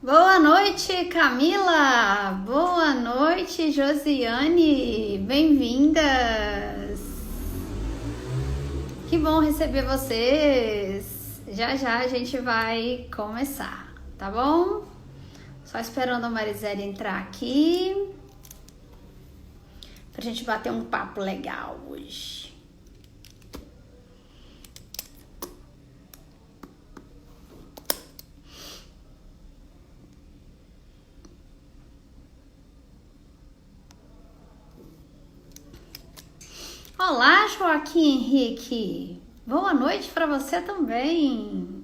Boa noite, Camila! Boa noite, Josiane! Bem-vindas! Que bom receber vocês! Já já a gente vai começar, tá bom? Só esperando a Marisela entrar aqui pra gente bater um papo legal hoje. Olá, Joaquim Henrique! Boa noite para você também!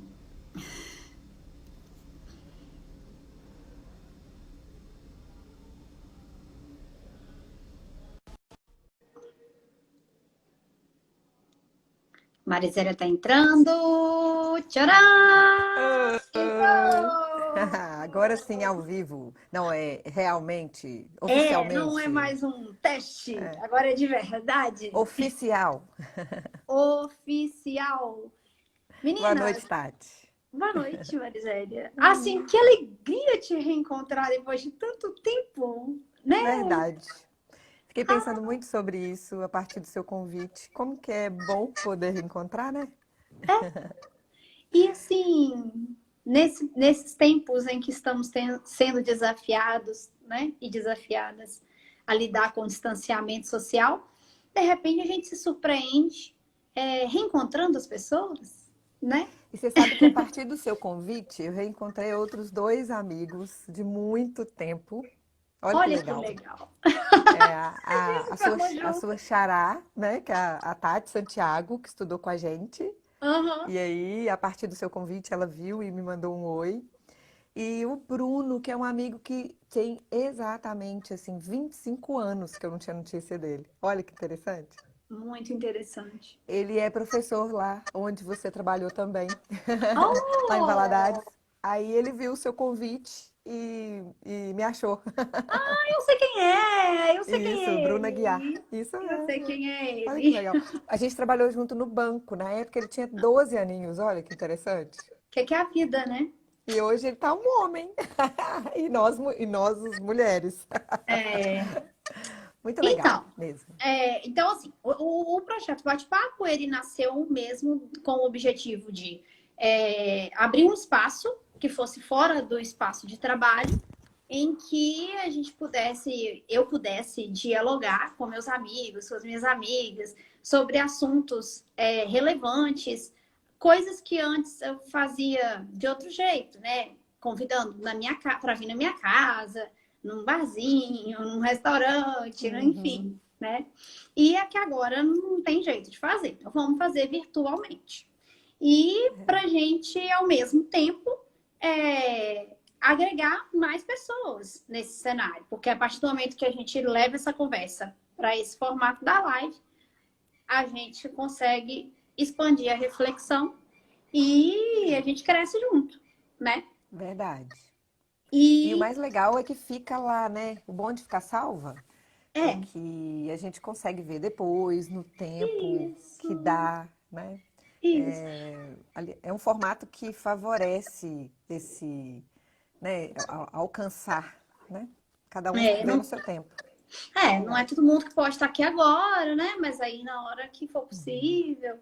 Marisela tá entrando! Tcharam! Que Oi. bom! Agora sim, ao vivo. Não, é realmente, Não é oficialmente, mais um teste, é, agora é de verdade. oficial. Oficial. Boa Meninas, noite, Tati. boa noite, Marisélia. Assim, que alegria te reencontrar depois de tanto tempo, né? Verdade. Fiquei pensando muito sobre isso a partir do seu convite. Como que é bom poder encontrar, né? E assim, nesses tempos em que estamos sendo desafiados, né? E desafiadas a lidar com o distanciamento social, de repente a gente se surpreende reencontrando as pessoas, né? E você sabe que a partir do seu convite, eu reencontrei outros dois amigos de muito tempo. Olha que Olha que legal. legal. É A gente se formou a junto. sua xará, né? Que é a Tati Santiago, que estudou com a gente. Aham. E aí, a partir do seu convite, ela viu e me mandou um oi. E o Bruno, que é um amigo que tem exatamente assim 25 anos que eu não tinha notícia dele. Olha que interessante. Muito interessante. Ele é professor lá onde você trabalhou também, lá em Oh, Valadares. Aí ele viu o seu convite e me achou. eu sei quem é, eu sei quem Isso, é Bruno Aguiar. ele. Isso Eu sei mesmo. quem é Olha que ele. legal. A gente trabalhou junto no banco. Na época ele tinha 12 aninhos. Olha que interessante. Que é a vida, né? E hoje ele tá um homem. E nós, as mulheres. É, Muito legal então, mesmo. então assim, o projeto Bate-Papo, ele nasceu mesmo com o objetivo de abrir um espaço que fosse fora do espaço de trabalho, em que eu pudesse dialogar com meus amigos, com as minhas amigas, sobre assuntos relevantes, coisas que antes eu fazia de outro jeito, né? Convidando para vir na minha casa, num barzinho, num restaurante, Uhum. enfim, né? E é que agora não tem jeito de fazer, então vamos fazer virtualmente. E para gente, ao mesmo tempo, agregar mais pessoas nesse cenário, porque a partir do momento que a gente leva essa conversa para esse formato da live, a gente consegue expandir a reflexão e a gente cresce junto, né? Verdade. E o E mais legal é que fica lá, né? O bom de ficar salva é é que a gente consegue ver depois, no tempo que isso, dá, né? isso. É um formato que favorece esse, né, alcançar, né? Cada um vê no Não, seu tempo. não é Legal. todo mundo que pode estar aqui agora, né? Mas aí na hora que for Uhum. possível.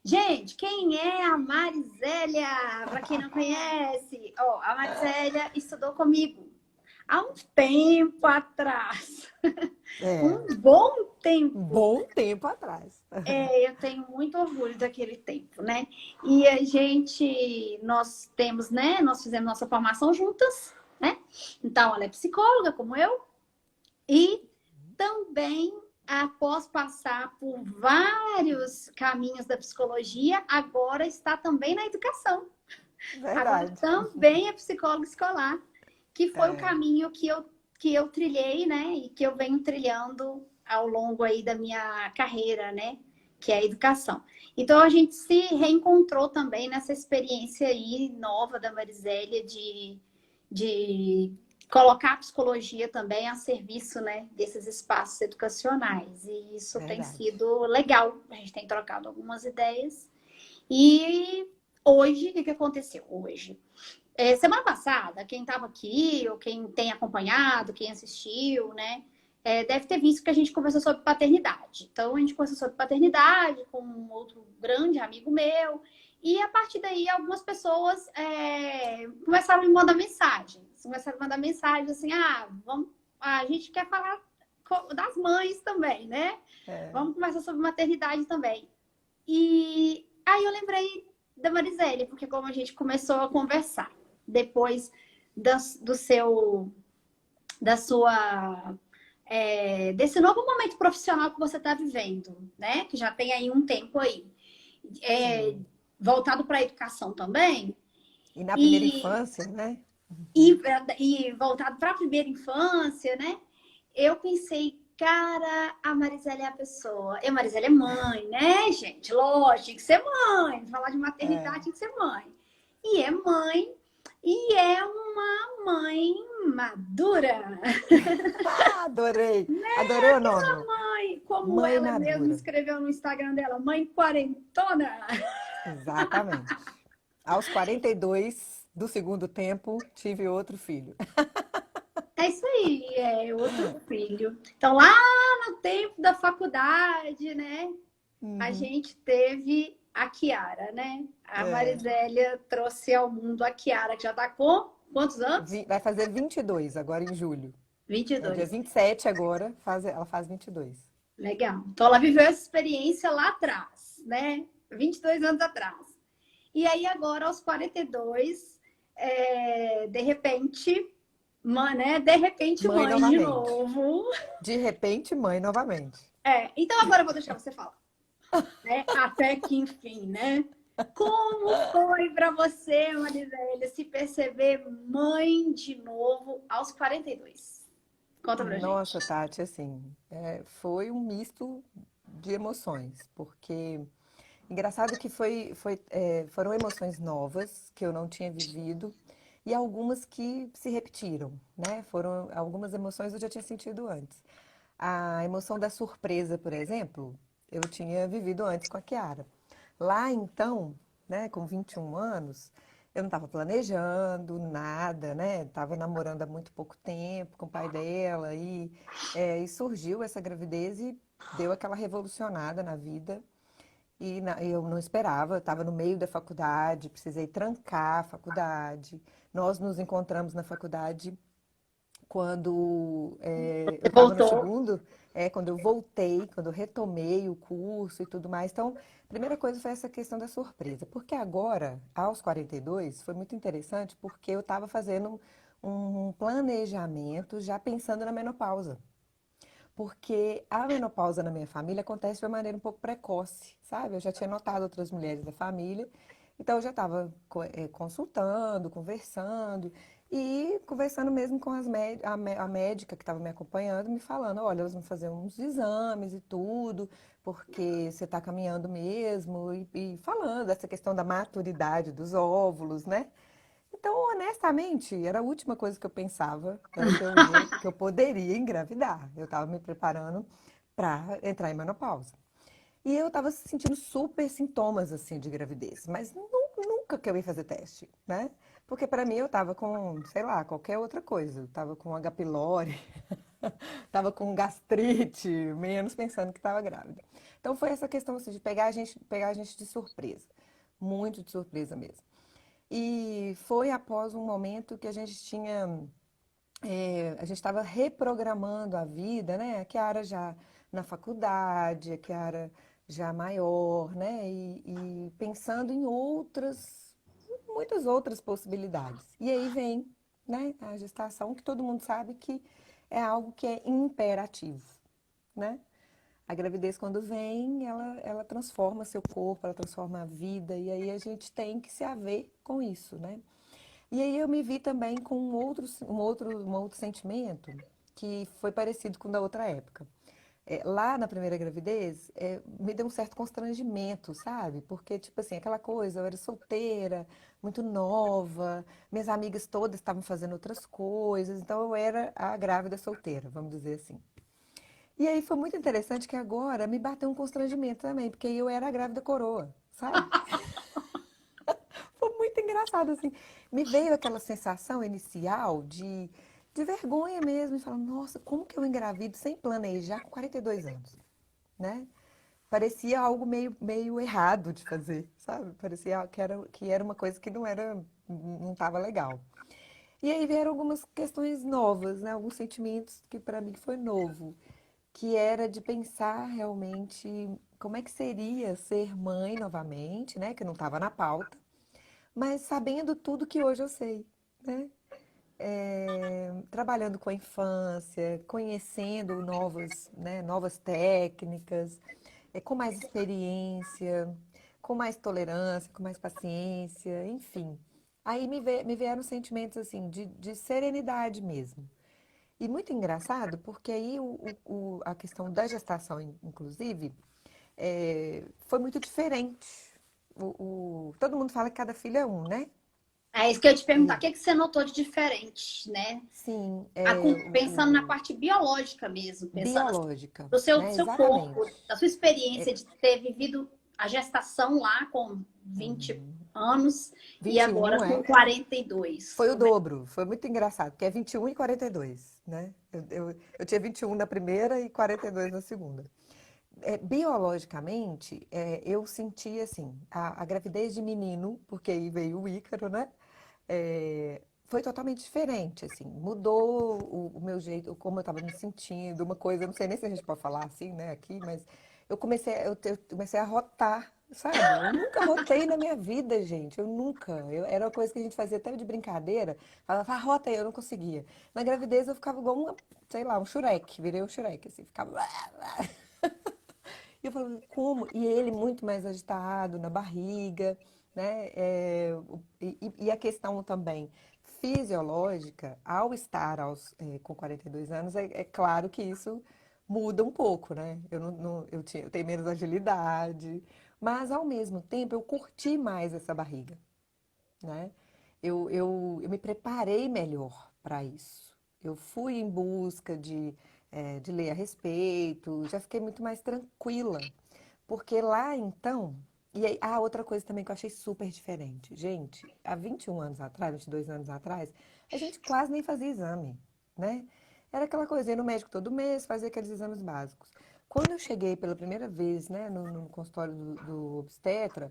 Gente, quem é a Marisélia? Para quem não conhece, a Marisélia estudou comigo há um tempo atrás. É, Um bom um tempo. bom tempo atrás. Eu tenho muito orgulho daquele tempo, né? E nós temos, né? Nós fizemos nossa formação juntas, né? Então, ela é psicóloga, como eu, e também, após passar por vários caminhos da psicologia, agora está também na educação. Agora Verdade. também é psicóloga escolar, que foi o É, caminho que eu trilhei, né? E que eu venho trilhando ao longo aí da minha carreira, né? Que é a educação. Então a gente se reencontrou também nessa experiência aí nova da Marisélia de colocar a psicologia também a serviço, né, desses espaços educacionais. E isso tem verdade. sido legal. A gente tem trocado algumas ideias. E hoje, o que aconteceu? Hoje Semana passada, quem estava aqui, ou quem tem acompanhado, quem assistiu, né, deve ter visto que a gente conversou sobre paternidade. Então, a gente conversou sobre paternidade com um outro grande amigo meu, e a partir daí, algumas pessoas começaram a me mandar mensagens. Começaram a mandar mensagens assim: a gente quer falar das mães também, né? É, Vamos conversar sobre maternidade também. E aí eu lembrei da Marisele, porque como a gente começou a conversar depois do seu, da sua, desse novo momento profissional que você está vivendo, né? Que já tem aí um tempo aí, é, sim. voltado para a educação também, E na primeira e, infância, né? e, e voltado para a primeira infância, né? Eu pensei, cara, a Marisela é a pessoa. E a Marisela é mãe, né, gente? Lógico, tem que ser mãe. Falar de É. maternidade tem que ser mãe. E é mãe, e é uma mãe madura. Ah, adorei! Adorei o nome. Mãe, como Mãe ela mesma madura. escreveu no Instagram dela, mãe quarentona. Exatamente. Aos 42 do segundo tempo, tive outro filho. É isso aí, é outro filho. Então, lá no tempo da faculdade, né? A Uhum. gente teve a Kiara, né? A É. Marisélia trouxe ao mundo a Kiara, que já está com quantos anos? Vai fazer 22 agora em julho. É dia 22. 27 agora, ela faz 22. Legal. Então, ela viveu essa experiência lá atrás, né? 22 anos atrás. E aí, agora, aos 42, de repente, mãe, né? De repente, Mãe mãe de novamente. novo. De repente, mãe novamente. Então, agora eu vou deixar você falar, né? Até que enfim, né? Como foi para você, Marivélia, se perceber mãe de novo aos 42? Conta pra Nossa, gente. Tati, assim, foi um misto de emoções, porque engraçado que foram emoções novas que eu não tinha vivido e algumas que se repetiram, né? Foram algumas emoções eu já tinha sentido antes. A emoção da surpresa, por exemplo, eu tinha vivido antes com a Kiara. Lá então, né, com 21 anos, eu não estava planejando nada, né? Estava namorando há muito pouco tempo com o pai dela e surgiu essa gravidez e deu aquela revolucionada na vida. Eu não esperava, eu estava no meio da faculdade, precisei trancar a faculdade. Nós nos encontramos na faculdade quando eu Você estava no voltou. segundo, quando eu voltei, quando eu retomei o curso e tudo mais. Então, a primeira coisa foi essa questão da surpresa. Porque agora, aos 42, foi muito interessante porque eu estava fazendo um planejamento já pensando na menopausa. Porque a menopausa na minha família acontece de uma maneira um pouco precoce, sabe? Eu já tinha notado outras mulheres da família, então eu já estava consultando, conversando e conversando mesmo com a médica que estava me acompanhando, me falando, olha, elas vão fazer uns exames e tudo, porque você está caminhando mesmo, e falando essa questão da maturidade dos óvulos, né? Então, honestamente, era a última coisa que eu pensava, era que eu poderia engravidar. Eu estava me preparando para entrar em menopausa. E eu estava sentindo super sintomas assim de gravidez, mas nunca que eu ia fazer teste, né? Porque para mim eu estava com, sei lá, qualquer outra coisa. Eu estava com H. pylori, estava com gastrite, menos pensando que estava grávida. Então foi essa questão assim, de pegar a gente de surpresa, muito de surpresa mesmo. E foi após um momento que a gente a gente estava reprogramando a vida, né? A Kiara já na faculdade, a Kiara já maior, né? E pensando em muitas outras possibilidades. E aí vem, né, a gestação, que todo mundo sabe que é algo que é imperativo, né? A gravidez, quando vem, ela transforma seu corpo, ela transforma a vida, e aí a gente tem que se haver com isso, né? E aí eu me vi também com um outro sentimento que foi parecido com o da outra época. Lá na primeira gravidez, me deu um certo constrangimento, sabe? Porque, tipo assim, aquela coisa, eu era solteira, muito nova, minhas amigas todas estavam fazendo outras coisas, então eu era a grávida solteira, vamos dizer assim. E aí foi muito interessante que agora me bateu um constrangimento também, porque eu era a grávida coroa, sabe? Foi muito engraçado. engraçado, assim. Me veio aquela sensação inicial de vergonha mesmo, e falar, nossa, como que eu engravido sem planejar com 42 anos, né? Parecia algo meio errado de fazer, sabe? Parecia que era uma coisa que não estava legal. E aí vieram algumas questões novas, né? Alguns sentimentos que para mim foi novo, que era de pensar realmente como é que seria ser mãe novamente, né? Que não estava na pauta, mas sabendo tudo que hoje eu sei, né? Trabalhando com a infância, conhecendo novas técnicas, com mais experiência, com mais tolerância, com mais paciência, enfim. Aí me vieram sentimentos assim de serenidade mesmo. E muito engraçado, porque aí a questão da gestação, inclusive, foi muito diferente. Todo mundo fala que cada filho é um, né? É isso que eu ia te perguntar. O E que você notou de diferente, né? sim, Pensando na parte biológica mesmo, pensando assim, biológica, do né? seu corpo, Exatamente. da sua experiência de ter vivido a gestação lá com 20 Uhum. anos e agora 21, com 42. foi o Como é? dobro, foi muito engraçado, porque é 21 e 42, né? Eu tinha 21 na primeira e 42 na segunda. Biologicamente, eu senti assim, a gravidez de menino, porque aí veio o Ícaro, né? Foi totalmente diferente, assim, mudou o meu jeito, como eu estava me sentindo, uma coisa, eu não sei nem se a gente pode falar assim, né, aqui, mas eu comecei a rotar, sabe? Eu nunca rotei na minha vida, gente, eu nunca. Era uma coisa que a gente fazia até de brincadeira, falava, rota aí, eu não conseguia. Na gravidez eu ficava igual sei lá, um Shrek, virei um Shrek, assim, ficava. E eu falando, como? E ele muito mais agitado na barriga, né? E a questão também fisiológica, ao estar com 42 anos, é claro que isso muda um pouco, né? Eu tenho menos agilidade, mas ao mesmo tempo eu curti mais essa barriga, né? Eu me preparei melhor para isso. Eu fui em busca de ler a respeito, já fiquei muito mais tranquila. Porque lá então. E aí, outra coisa também que eu achei super diferente. Gente, há 21 anos atrás, 22 anos atrás, a gente quase nem fazia exame, né? Era aquela coisa, ia no médico todo mês, fazia aqueles exames básicos. Quando eu cheguei pela primeira vez, né, no consultório do obstetra,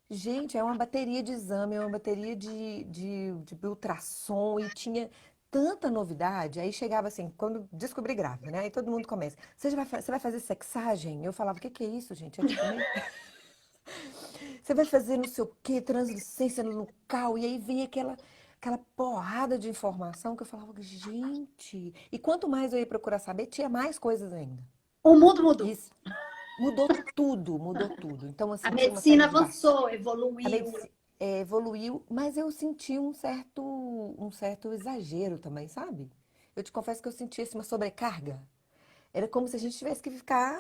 gente, é uma bateria de exame, é uma bateria de ultrassom e tinha tanta novidade. Aí chegava assim, quando descobri grávida, né? Aí todo mundo começa, você vai fazer sexagem? Eu falava, o que que é isso, gente? É de comer? Você vai fazer não sei o quê, translucência no local? E aí vinha aquela porrada de informação que eu falava, gente. E quanto mais eu ia procurar saber, tinha mais coisas ainda. O mundo mudou. Isso mudou tudo, mudou tudo. Então, A assim, tinha uma série medicina de vacinações. avançou, A evoluiu. medicina evoluiu, mas eu senti um certo exagero também, sabe? Eu te confesso que eu senti assim, uma sobrecarga. Era como se a gente tivesse que ficar,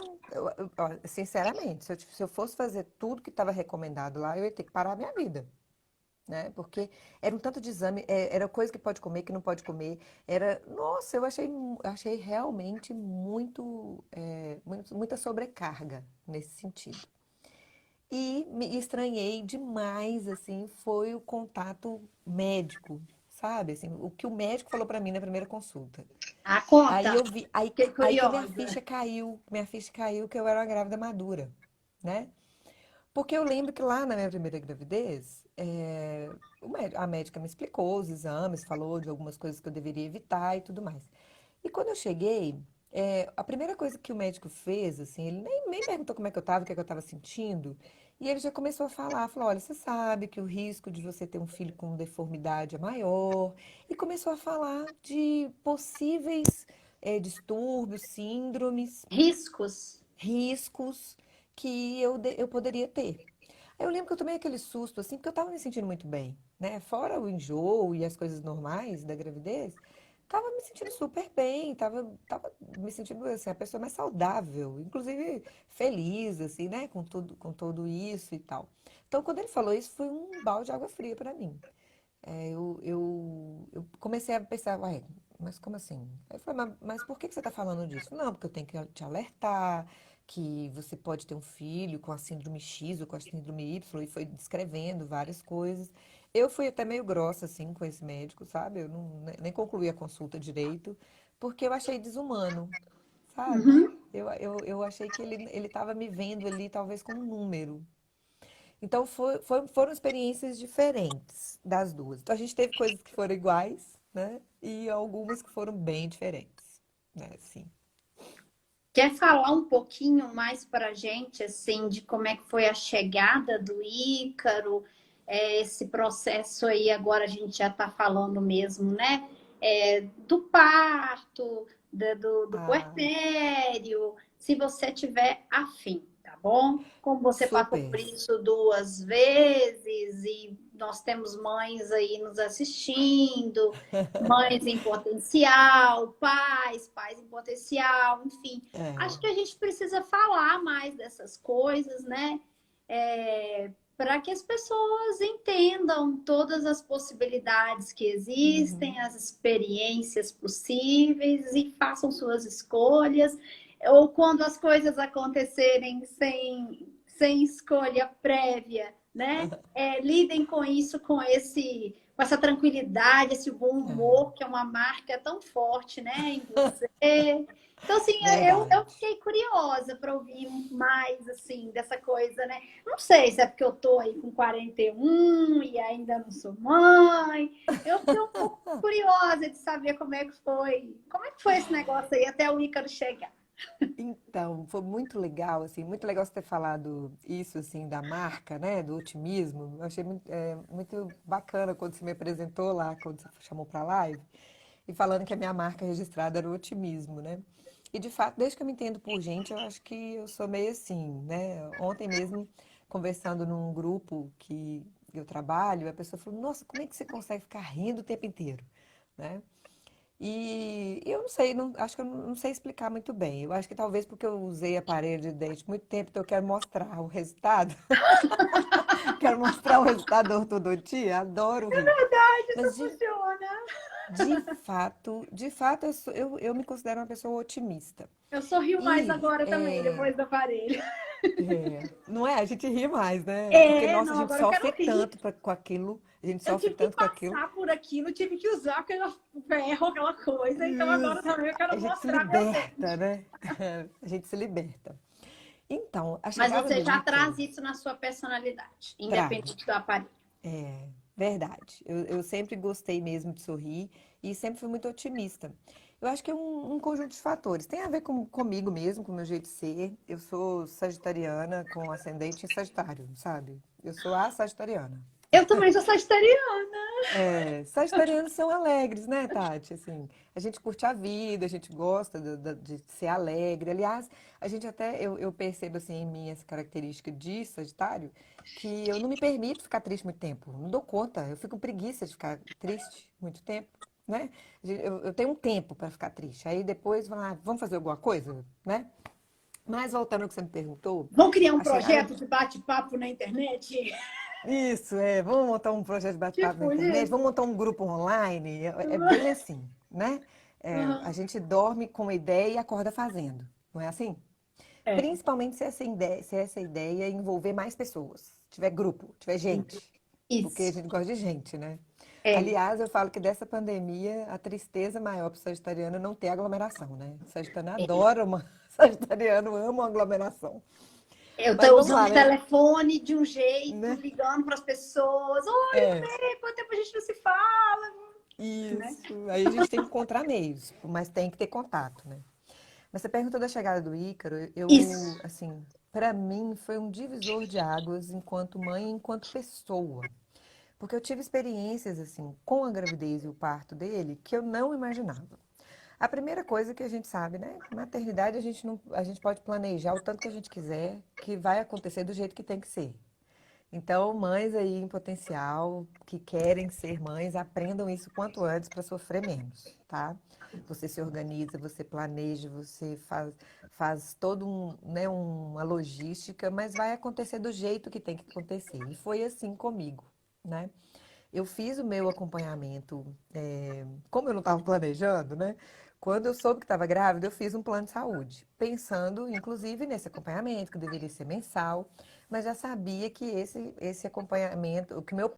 sinceramente, se eu fosse fazer tudo que estava recomendado lá, eu ia ter que parar a minha vida, né? Porque era um tanto de exame, era coisa que pode comer, que não pode comer. Nossa, eu achei realmente muita sobrecarga nesse sentido. E me estranhei demais, assim, foi o contato médico, sabe? Assim, o que o médico falou pra mim na primeira consulta. A Aí conta. eu vi, Fiquei aí que curiosa. minha ficha caiu que eu era uma grávida madura, né? Porque eu lembro que lá na minha primeira gravidez, a médica me explicou os exames, falou de algumas coisas que eu deveria evitar e tudo mais. E quando eu cheguei, a primeira coisa que o médico fez, assim, ele nem perguntou como é que eu estava, o que é que eu estava sentindo, e ele já começou a falar, falou, olha, você sabe que o risco de você ter um filho com deformidade é maior, e começou a falar de possíveis distúrbios, síndromes, Riscos. riscos que eu poderia ter. Aí eu lembro que eu tomei aquele susto, assim, porque eu tava me sentindo muito bem, né? Fora o enjoo e as coisas normais da gravidez, tava me sentindo super bem, tava me sentindo, assim, a pessoa mais saudável, inclusive feliz, assim, né? Com tudo isso e tal. Então, quando ele falou isso, foi um balde de água fria para mim. Eu comecei a pensar, ué, mas como assim? Aí eu falei, mas por que que você está falando disso? Não, porque eu tenho que te alertar que você pode ter um filho com a síndrome X ou com a síndrome Y, e foi descrevendo várias coisas. Eu fui até meio grossa, assim, com esse médico, sabe? Eu não, nem concluí a consulta direito, porque eu achei desumano, sabe? Uhum. Eu achei que ele estava me vendo ali, talvez como um número. Então, foram experiências diferentes das duas. Então, a gente teve coisas que foram iguais, né? E algumas que foram bem diferentes, né? Sim. Quer falar um pouquinho mais para a gente, assim, de como é que foi a chegada do Ícaro, esse processo aí, agora a gente já está falando mesmo, né? Do parto, do Ah, puerpério, se você tiver afim, tá bom? Como você passou super. por isso 2 vezes e nós temos mães aí nos assistindo, mães em potencial, pais em potencial, enfim. É. Acho que a gente precisa falar mais dessas coisas, né? Para que as pessoas entendam todas as possibilidades que existem, Uhum. as experiências possíveis e façam suas escolhas. Ou quando as coisas acontecerem sem escolha prévia, né? Lidem com isso, com essa tranquilidade, esse bom É. humor, que é uma marca tão forte, né, em você. Então, assim, eu Verdade. fiquei curiosa para ouvir mais, assim, dessa coisa, né? Não sei se é porque eu tô aí com 41 e ainda não sou mãe. Eu fiquei um pouco curiosa de saber como é que foi esse negócio aí até o Ícaro chegar. Então, foi muito legal, assim, muito legal você ter falado isso, assim, da marca, né, do otimismo. Eu achei muito, muito bacana quando você me apresentou lá, quando você chamou para a live, e falando que a minha marca registrada era o otimismo, né? E, de fato, desde que eu me entendo por gente, eu acho que eu sou meio assim, né? Ontem mesmo, conversando num grupo que eu trabalho, a pessoa falou, nossa, como é que você consegue ficar rindo o tempo inteiro, né? E eu não sei, acho que eu não sei explicar muito bem. Eu acho que talvez porque eu usei aparelho de dente muito tempo, então eu quero mostrar o resultado. Quero mostrar o resultado da ortodontia, adoro rir. Isso Mas funciona. de fato eu me considero uma pessoa otimista. Eu sorrio mais E agora também, depois do aparelho. não é? A gente ri mais, né? Porque, nossa, a Não, gente agora eu sofre quero rir. tanto com aquilo, a gente Eu sofre tive que tanto com aquilo. passar por aquilo, tive que usar aquele ferro, aquela coisa, então agora Isso. também eu A quero gente se mostrar meu liberta, dente. né? A gente se liberta. Então, a Mas chegada você do já Ícaro traz isso na sua personalidade, trago. independente do aparelho. É verdade. Eu sempre gostei mesmo de sorrir e sempre fui muito otimista. Eu acho que é um conjunto de fatores. Tem a ver comigo mesmo, com o meu jeito de ser. Eu sou sagitariana com ascendente em Sagitário, sabe? Eu sou a sagitariana. Eu também sou sagitariana. Sagitarianos são alegres, né, Tati? Assim, a gente curte a vida, a gente gosta de ser alegre. Aliás, a gente até, eu percebo assim em mim essa característica de Sagitário, que eu não me permito ficar triste muito tempo. Não dou conta, eu fico com preguiça de ficar triste muito tempo, né? Eu tenho um tempo para ficar triste. Aí depois, vamos fazer alguma coisa, né? Mas voltando ao que você me perguntou, Vamos criar um a chegada projeto de bate-papo na internet? isso, vamos montar um projeto de bate-papo na Tipo internet, isso. vamos montar um grupo online, é bem assim, né? A Uhum. gente dorme com uma ideia e acorda fazendo, não é assim? É, Principalmente se essa ideia envolver mais pessoas, tiver grupo, tiver gente, porque a isso. gente gosta de gente, né? É. Aliás, eu falo que dessa pandemia, a tristeza maior para o sagitariano é não ter aglomeração, né? O sagitariano adora sagitariano ama uma aglomeração. Eu Mas estou vamos usando lá, o né? telefone de um jeito, Né? ligando para as pessoas. Oi, É. Lê, quanto tempo a gente não se fala? Né? Isso. Aí a gente tem que encontrar meios, mas tem que ter contato, né? Mas você pergunta da chegada do Ícaro, Isso. assim, para mim foi um divisor de águas enquanto mãe e enquanto pessoa. Porque eu tive experiências, assim, com a gravidez e o parto dele que eu não imaginava. A primeira coisa que a gente sabe, né? Maternidade a gente não, a gente pode planejar o tanto que a gente quiser, que vai acontecer do jeito que tem que ser. Então, mães aí em potencial que querem ser mães, aprendam isso quanto antes para sofrer menos, tá? Você se organiza, você planeja, você faz todo né, uma logística, mas vai acontecer do jeito que tem que acontecer. E foi assim comigo, né? Eu fiz o meu acompanhamento, como eu não estava planejando, né? Quando eu soube que estava grávida, eu fiz um plano de saúde, pensando, inclusive, nesse acompanhamento, que deveria ser mensal, mas já sabia que esse acompanhamento, que o meu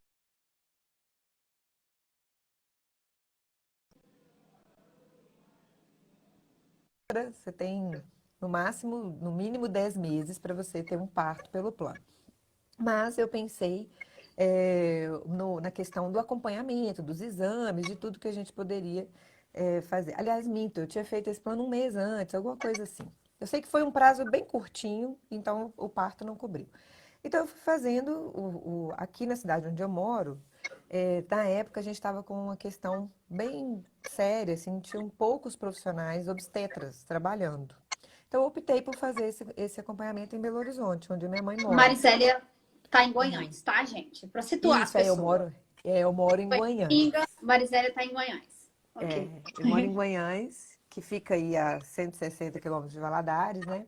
você tem no máximo, no mínimo 10 meses para você ter um parto pelo plano. Mas eu pensei na questão do acompanhamento, dos exames, de tudo que a gente poderia fazer. Aliás, minto, eu tinha feito esse plano um mês antes, alguma coisa assim. Eu sei que foi um prazo bem curtinho, então o parto não cobriu. Então eu fui fazendo, aqui na cidade onde eu moro, na época a gente estava com uma questão bem séria, assim, tinham poucos profissionais obstetras trabalhando. Então eu optei por fazer esse acompanhamento em Belo Horizonte, onde minha mãe mora. Marisélia tá em Uhum. Guanhães, tá, gente? Para situar as Isso, aí pessoas. eu moro em Pinga, Guanhães. Marisélia tá em Guanhães. Ok. Eu moro em Guanhães, que fica aí a 160 quilômetros de Valadares, né?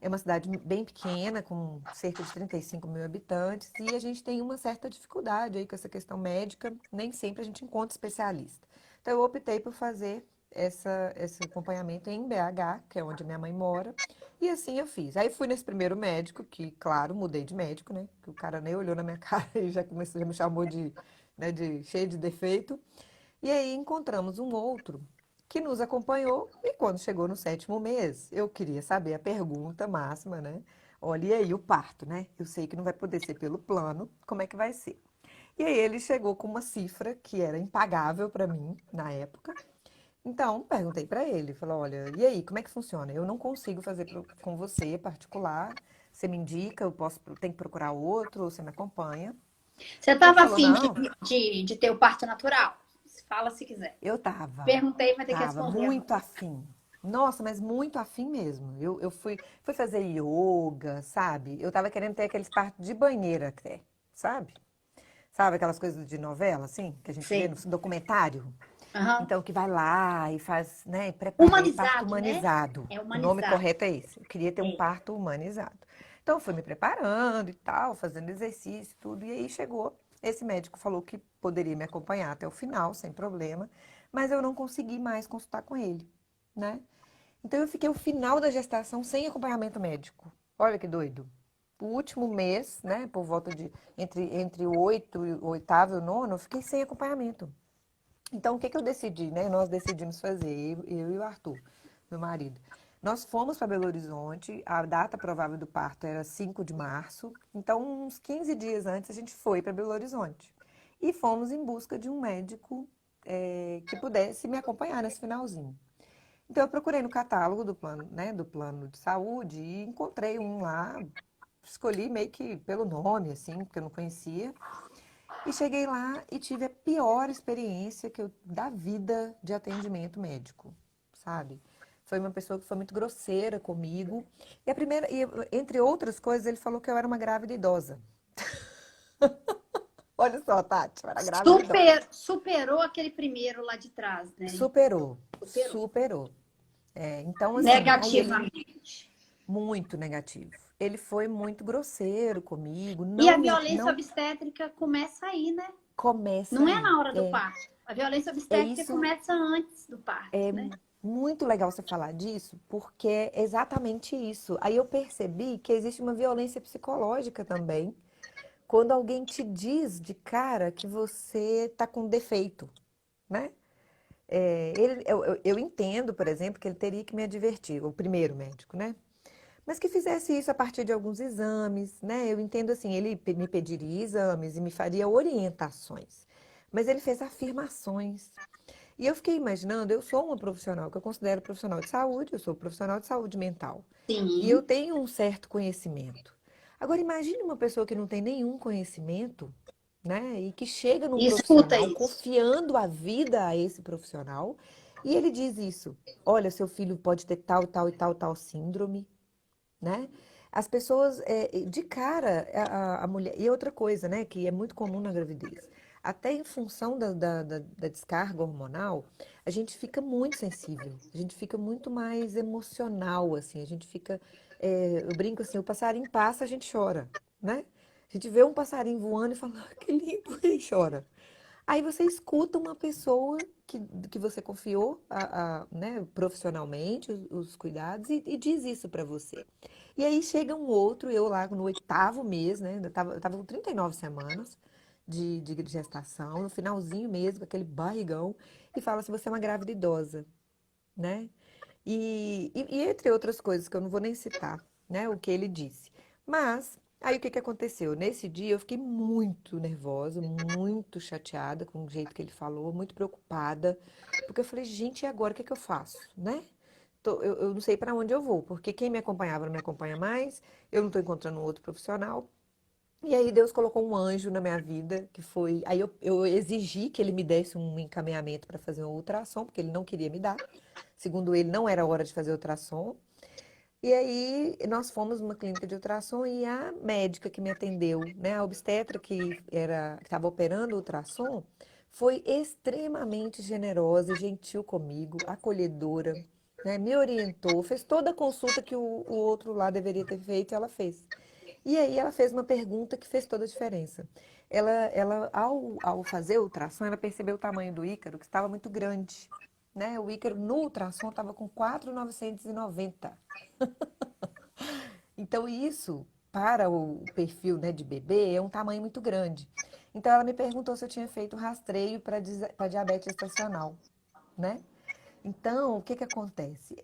É uma cidade bem pequena, com cerca de 35 mil habitantes, e a gente tem uma certa dificuldade aí com essa questão médica, nem sempre a gente encontra especialista. Então, eu optei por fazer esse acompanhamento em BH, que é onde minha mãe mora, e assim eu fiz. Aí fui nesse primeiro médico, que, claro, mudei de médico, né? Que o cara nem olhou na minha cara e já começou, já me chamou né, de cheio de defeito. E aí encontramos um outro que nos acompanhou e quando chegou no 7º mês, eu queria saber a pergunta máxima, né? Olha, e aí o parto, né? Eu sei que não vai poder ser pelo plano, como é que vai ser? E aí ele chegou com uma cifra que era impagável para mim na época. Então, perguntei para ele, falou, olha, e aí, como é que funciona? Eu não consigo fazer com você particular. Você me indica, tenho que procurar outro, ou você me acompanha? Você Ele tava falou, afim não, de ter o parto natural? Fala se quiser. eu tava, Perguntei, vai ter que tava responder muito agora. afim. Nossa, mas muito afim mesmo. Eu fui fazer yoga, sabe? Eu tava querendo ter aqueles partos de banheira até, sabe? Sabe aquelas coisas de novela, assim, que a gente vê no Sei. documentário? Aham. Então, que vai lá e faz, né, e prepara, é parto Humanizado, né? humanizado. É O nome humanizado. correto é esse. Eu queria ter um É. parto humanizado. Então, eu fui me preparando e tal, fazendo exercício e tudo. E aí chegou, esse médico falou que poderia me acompanhar até o final, sem problema, mas eu não consegui mais consultar com ele, né? Então, eu fiquei o final da gestação sem acompanhamento médico. Olha que doido. O último mês, né, por volta de entre o oitavo e o nono, eu fiquei sem acompanhamento. Então, o que que eu decidi, né? Nós decidimos fazer, eu e o Arthur, meu marido. Nós fomos para Belo Horizonte, a data provável do parto era 5 de março, então uns 15 dias antes a gente foi para Belo Horizonte. E fomos em busca de um médico que pudesse me acompanhar nesse finalzinho. Então, eu procurei no catálogo do plano, né, do plano de saúde e encontrei um lá, escolhi meio que pelo nome, assim, porque eu não conhecia. E cheguei lá e tive a pior experiência da vida de atendimento médico, sabe? Foi uma pessoa que foi muito grosseira comigo. E a primeira, e, entre outras coisas, ele falou que eu era uma grávida idosa. Olha só, Tati, eu era grávida idosa. Superou aquele primeiro lá de trás, né? Superou, Superou. superou. Então, assim, aí ele, Negativamente. muito negativo. Ele foi muito grosseiro comigo, E a não me, violência não obstétrica começa aí, né? começa Não é aí. na hora do parto. A violência É obstétrica isso. começa antes do parto, É né? muito legal você falar disso, porque é exatamente isso. Aí eu percebi que existe uma violência psicológica também, quando alguém te diz de cara que você tá com defeito, né? Eu entendo, por exemplo, que ele teria que me advertir, o primeiro médico, né? Mas que fizesse isso a partir de alguns exames, né? Eu entendo assim, ele me pediria exames e me faria orientações, mas ele fez afirmações. E eu fiquei imaginando, eu sou uma profissional que eu considero profissional de saúde, eu sou profissional de saúde mental. E eu Sim. tenho um certo conhecimento. Agora, imagine uma pessoa que não tem nenhum conhecimento, né? E que chega num E escuta profissional isso. confiando a vida a esse profissional, e ele diz isso: olha, seu filho pode ter tal, tal e tal, tal síndrome, né? As pessoas, de cara, a mulher. E outra coisa, né, que é muito comum na gravidez. Até em função da descarga hormonal, a gente fica muito sensível, a gente fica muito mais emocional, assim, a gente fica. Eu brinco assim, o passarinho passa, a gente chora, né? A gente vê um passarinho voando e fala, ah, que lindo, e chora. Aí você escuta uma pessoa que você confiou né, profissionalmente os cuidados e diz isso pra você. E aí chega um outro, eu lá no oitavo mês, né? Eu tava com 39 semanas de gestação, no finalzinho mesmo, com aquele barrigão, e fala assim, você é uma grávida idosa, né? E entre outras coisas que eu não vou nem citar, né, o que ele disse. Mas aí o que que aconteceu? Nesse dia eu fiquei muito nervosa, muito chateada com o jeito que ele falou, muito preocupada, porque eu falei, gente, e agora o que que eu faço, né? Eu não sei para onde eu vou, porque quem me acompanhava não me acompanha mais, eu não estou encontrando um outro profissional. E aí Deus colocou um anjo na minha vida, que foi. Aí eu exigi que ele me desse um encaminhamento para fazer um ultrassom, porque ele não queria me dar. Segundo ele, não era hora de fazer ultrassom. E aí nós fomos numa clínica de ultrassom e a médica que me atendeu, né, a obstetra que estava operando o ultrassom, foi extremamente generosa e gentil comigo, acolhedora, né, me orientou, fez toda a consulta que o outro lá deveria ter feito, ela fez. E aí ela fez uma pergunta que fez toda a diferença. Ao fazer o ultrassom, ela percebeu o tamanho do Ícaro, que estava muito grande, né? O Ícaro no ultrassom estava com 4.990. Então, isso, para o perfil, né, de bebê, é um tamanho muito grande. Então, ela me perguntou se eu tinha feito rastreio para diabetes gestacional, né? Então, o que que acontece?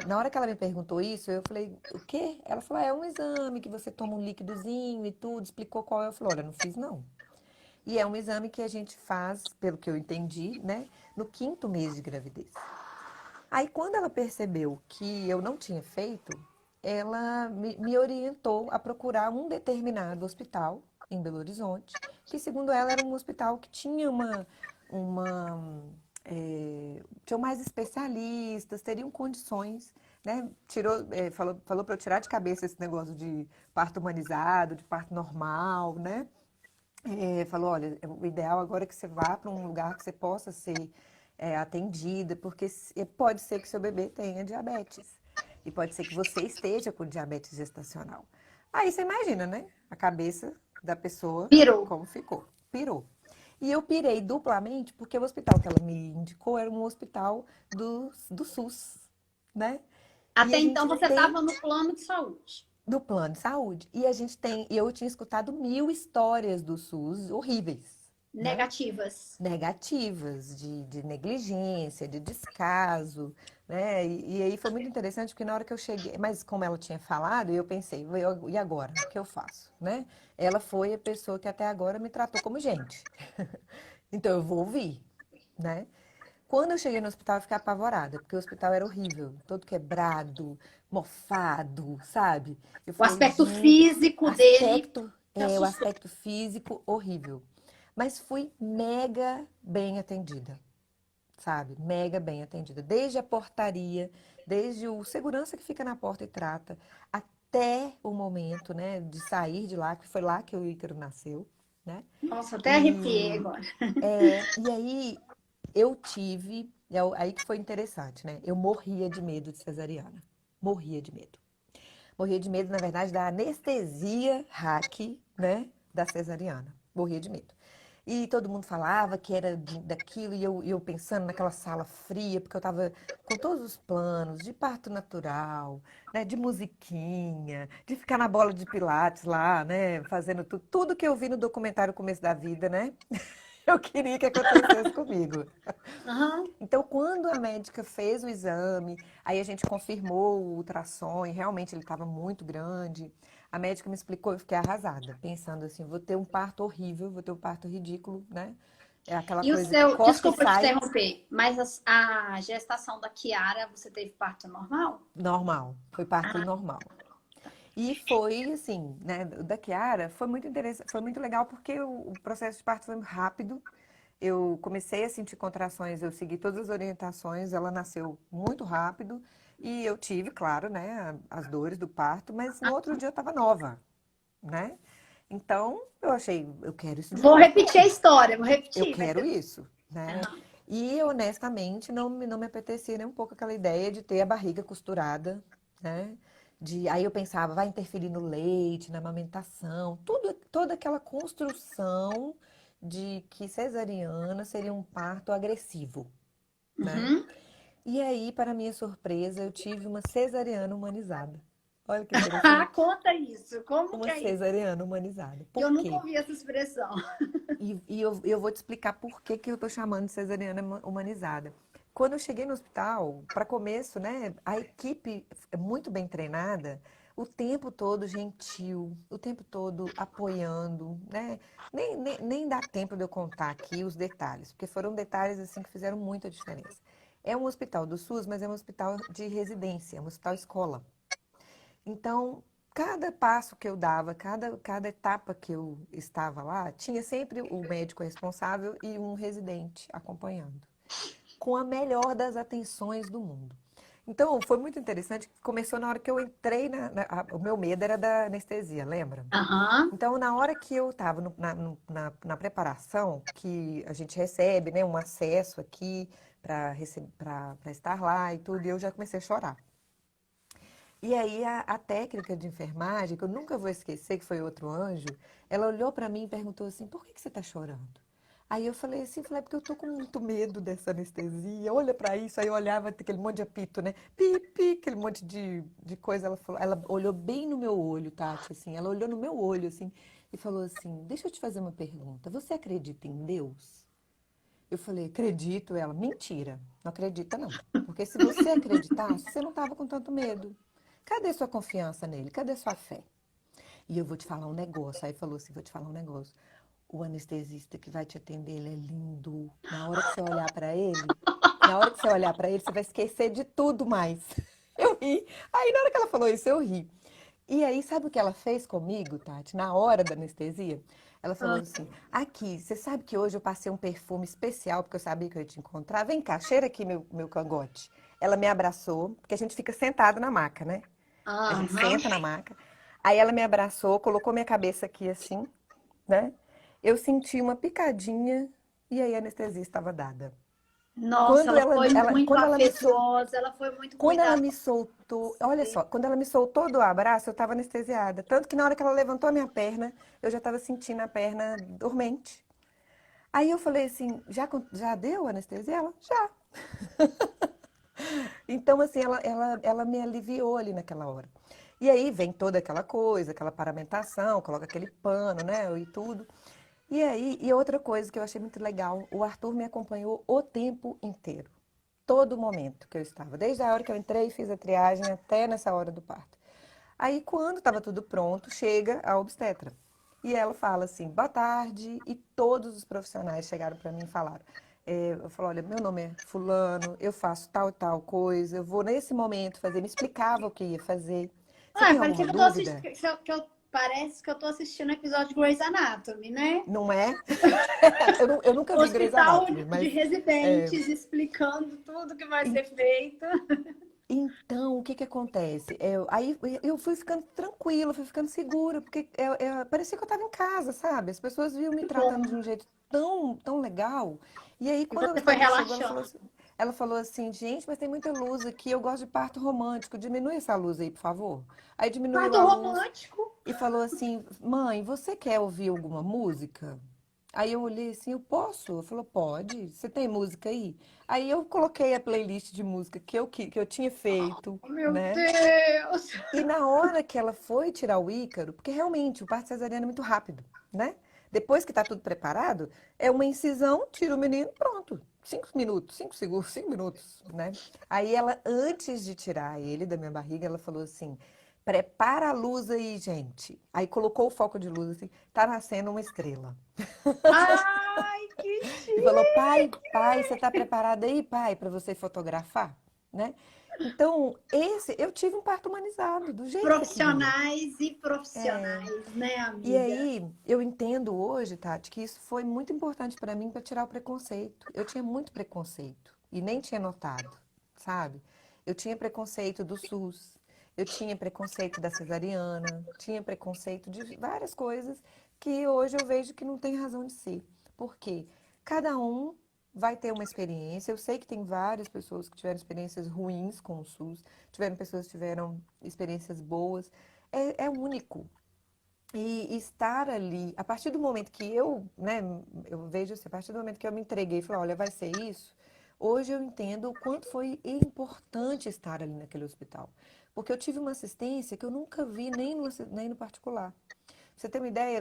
Na hora que ela me perguntou isso, eu falei, o quê? Ela falou, é um exame que você toma um líquidozinho e tudo, explicou qual é. Eu falei, olha, não fiz não. E é um exame que a gente faz, pelo que eu entendi, né, no 5º mês de gravidez. Aí, quando ela percebeu que eu não tinha feito, ela me orientou a procurar um determinado hospital em Belo Horizonte, que, segundo ela, era um hospital que tinha uma tinham mais especialistas, teriam condições, né? Falou para eu tirar de cabeça esse negócio de parto humanizado, de parto normal, né? Falou, olha, o ideal agora é que você vá para um lugar que você possa ser atendida, porque pode ser que seu bebê tenha diabetes. E pode ser que você esteja com diabetes gestacional. Aí você imagina, né? A cabeça da pessoa, Pirou. como ficou. Pirou. E eu pirei duplamente, porque o hospital que ela me indicou era um hospital do SUS, né? E Até a então gente você tem estava no plano de saúde. do plano de saúde. E eu tinha escutado 1.000 histórias do SUS horríveis, né? Negativas. Negativas, de negligência, de descaso, né? E aí foi muito interessante, porque na hora que eu cheguei, mas como ela tinha falado, eu pensei, e agora? O que eu faço, né? Ela foi a pessoa que até agora me tratou como gente. Então eu vou ouvir, né? Quando eu cheguei no hospital, eu fiquei apavorada, porque o hospital era horrível, todo quebrado, mofado, sabe? Eu O falei, aspecto gente, físico dele te o assustou. aspecto físico horrível. Mas fui mega bem atendida, sabe? Mega bem atendida. Desde a portaria, desde o segurança que fica na porta e trata, até o momento, né, de sair de lá, que foi lá que o Ícaro nasceu, né? Nossa, até arrepiei E, agora. e aí eu tive, aí que foi interessante, né? Eu morria de medo de cesariana. Morria de medo. Morria de medo, na verdade, da anestesia hack, né? Da cesariana. Morria de medo. E todo mundo falava que era daquilo, e eu pensando naquela sala fria, porque eu estava com todos os planos de parto natural, né, de musiquinha, de ficar na bola de pilates lá, né, fazendo tudo que eu vi no documentário Começo da Vida, né? Eu queria que acontecesse comigo. Aham. Então, quando a médica fez o exame, aí a gente confirmou o ultrassom e realmente ele estava muito grande. A médica me explicou, eu fiquei arrasada, pensando assim, vou ter um parto horrível, vou ter um parto ridículo, né? É aquela E o coisa que seu, corta e desculpa te sai interromper, mas a gestação da Kiara, você teve parto normal? normal, foi parto Ah, normal. E foi assim, né, o da Kiara foi muito interessante, foi muito legal porque o processo de parto foi rápido. Eu comecei a sentir contrações, eu segui todas as orientações, ela nasceu muito rápido e eu tive, claro, né, as dores do parto, mas no outro dia eu estava nova, né? Então, eu achei, eu quero isso de vou novo para repetir a mim. história, vou Eu repetir. Vai quero ter... isso, né? Aham. E honestamente não me apetecia nem um pouco aquela ideia de ter a barriga costurada, né? Aí eu pensava, vai interferir no leite, na amamentação, toda aquela construção de que cesariana seria um parto agressivo, né? Uhum. E aí, para minha surpresa, eu tive uma cesariana humanizada. Olha que Ah, interessante. conta isso, como que Uma é isso? cesariana humanizada. Eu Por nunca quê? ouvi essa expressão. E eu vou te explicar por que que eu tô chamando de cesariana humanizada. quando eu cheguei no hospital, para começo, né, a equipe é muito bem treinada, o tempo todo gentil, o tempo todo apoiando, né? Nem dá tempo de eu contar aqui os detalhes, porque foram detalhes assim que fizeram muita diferença. É um hospital do SUS, mas é um hospital de residência, é um hospital escola. Então, cada passo que eu dava, cada etapa que eu estava lá, tinha sempre o médico responsável e um residente acompanhando, com a melhor das atenções do mundo. Então, foi muito interessante, que começou na hora que eu entrei o meu medo era da anestesia, lembra? Aham. Então, na hora que eu estava na preparação, que a gente recebe, né, um acesso aqui para estar lá e tudo, e eu já comecei a chorar. E aí a técnica de enfermagem, que eu nunca vou esquecer, que foi outro anjo, ela olhou para mim e perguntou assim, por que que você está chorando? Aí eu falei assim, falei, porque eu tô com muito medo dessa anestesia. Olha para isso. Aí eu olhava aquele monte de apito, né? Pi, pi, aquele monte de coisa. Ela falou, ela olhou bem no meu olho, Tati, assim. Ela olhou no meu olho, assim, e falou assim: deixa eu te fazer uma pergunta. Você acredita em Deus? Eu falei, acredito. Ela, mentira. Não acredita, não. Porque se você acreditasse, você não tava com tanto medo. Cadê sua confiança nele? Cadê sua fé? E eu vou te falar um negócio. Aí falou assim, vou te falar um negócio. O anestesista que vai te atender, ele é lindo. Na hora que você olhar para ele, na hora que você olhar para ele, você vai esquecer de tudo mais. Eu ri. Aí na hora que ela falou isso, eu ri. E aí, sabe o que ela fez comigo, Tati? Na hora da anestesia, ela falou Ah, assim: aqui, você sabe que hoje eu passei um perfume especial, porque eu sabia que eu ia te encontrar. Vem cá, cheira aqui meu cangote. Ela me abraçou, porque a gente fica sentado na maca, né? A gente aham. senta na maca. Aí ela me abraçou, colocou minha cabeça aqui assim, né? Eu senti uma picadinha e aí a anestesia estava dada. Nossa, Quando ela ela, foi ela, muito quando ela me sol- afetuosa, ela foi muito quando ela cuidadosa. me soltou, olha só, quando ela me soltou do abraço, eu estava anestesiada. Tanto que na hora que ela levantou a minha perna, eu já estava sentindo a perna dormente. Aí eu falei assim, já deu anestesia? Ela, já. Então, assim, ela me aliviou ali naquela hora. E aí vem toda aquela coisa, aquela paramentação, coloca aquele pano, né, e tudo. E aí, e outra coisa que eu achei muito legal, o Arthur me acompanhou o tempo inteiro. Todo momento que eu estava, desde a hora que eu entrei, fiz a triagem até nessa hora do parto. Aí, quando estava tudo pronto, chega a obstetra. E ela fala assim, boa tarde, e todos os profissionais chegaram para mim e falaram. Eu falo, olha, meu nome é fulano, eu faço tal e tal coisa, eu vou nesse momento fazer, me explicava o que ia fazer. Você Ah, tem parece alguma que eu tô dúvida? assistindo, parece que eu tô assistindo o episódio de Grey's Anatomy, né? Não é? Eu nunca vi Grey's Hospital Anatomy, de mas é, residentes explicando tudo que vai ser feito. então, o que que acontece? Aí eu fui ficando tranquila, fui ficando segura, porque parecia que eu estava em casa, sabe? As pessoas viam me Que tratando bom. de um jeito tão legal. E aí, E quando a você foi obstetra chegou, relaxando. ela falou assim, gente, mas tem muita luz aqui, eu gosto de parto romântico, diminui essa luz aí, por favor. Aí diminuiu Parto a luz romântico. e falou assim, mãe, você quer ouvir alguma música? Aí eu olhei assim, eu posso? Ela falou, pode. Você tem música aí? Aí eu coloquei a playlist de música que eu tinha feito, Oh, meu né? Deus. E na hora que ela foi tirar o Ícaro, porque realmente o parto cesariano é muito rápido, né? Depois que tá tudo preparado, é uma incisão, tira o menino, pronto. 5 minutos, 5 segundos, 5 minutos, né? Aí ela, antes de tirar ele da minha barriga, ela falou assim: prepara a luz aí, gente. Aí colocou o foco de luz assim, tá nascendo uma estrela. Ai, que E falou: chique. pai, você tá preparado aí, pai, para você fotografar, né? Então, eu tive um parto humanizado, do jeito que eu queria. Profissionais e É, profissionais, né, e amiga? aí, eu entendo hoje, Tati, que isso foi muito importante para mim para tirar o preconceito. Eu tinha muito preconceito e nem tinha notado, sabe? Eu tinha preconceito do SUS, eu tinha preconceito da cesariana, tinha preconceito de várias coisas que hoje eu vejo que não tem razão de ser. Por quê? Cada um vai ter uma experiência. Eu sei que tem várias pessoas que tiveram experiências ruins com o SUS, tiveram pessoas que tiveram experiências boas. É único. E estar ali, a partir do momento que eu vejo assim, a partir do momento que eu me entreguei e falei, olha, vai ser isso, hoje eu entendo o quanto foi importante estar ali naquele hospital. Porque eu tive uma assistência que eu nunca vi nem no particular. Pra você ter uma ideia,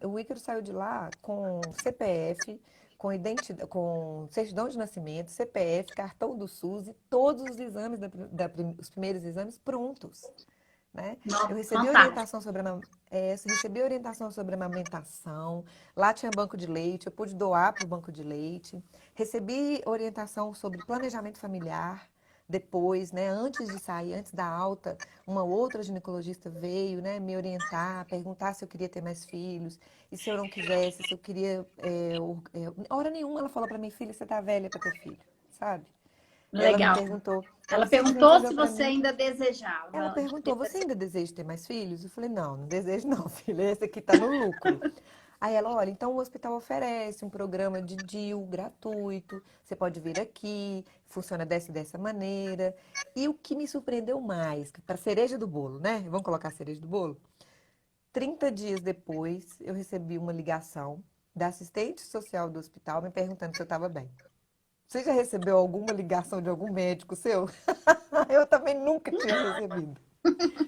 o Ícaro saiu de lá com CPF, com certidão de nascimento, CPF, cartão do SUS e todos os exames, os primeiros exames prontos, né? Eu Nossa, recebi fantástico. orientação sobre recebi orientação sobre amamentação, lá tinha banco de leite, eu pude doar para o banco de leite, recebi orientação sobre planejamento familiar, depois, né, antes de sair, antes da alta, uma outra ginecologista veio, né, me orientar, perguntar se eu queria ter mais filhos, e se eu não quisesse, se eu queria, hora nenhuma ela falou para mim, filha, você tá velha para ter filho, sabe? Ela me Legal. perguntou, ela Ela simplesmente perguntou olhou se para você mim, ainda ela desejava. perguntou, você ainda deseja ter mais filhos? Eu falei, não, não desejo não, filha, esse aqui tá no lucro. Aí ela, olha, então o hospital oferece um programa de DIU gratuito, você pode vir aqui, funciona dessa maneira. E o que me surpreendeu mais, para cereja do bolo, né? Vamos colocar a cereja do bolo? 30 dias depois, eu recebi uma ligação da assistente social do hospital me perguntando se eu estava bem. Você já recebeu alguma ligação de algum médico seu? Eu também nunca tinha recebido.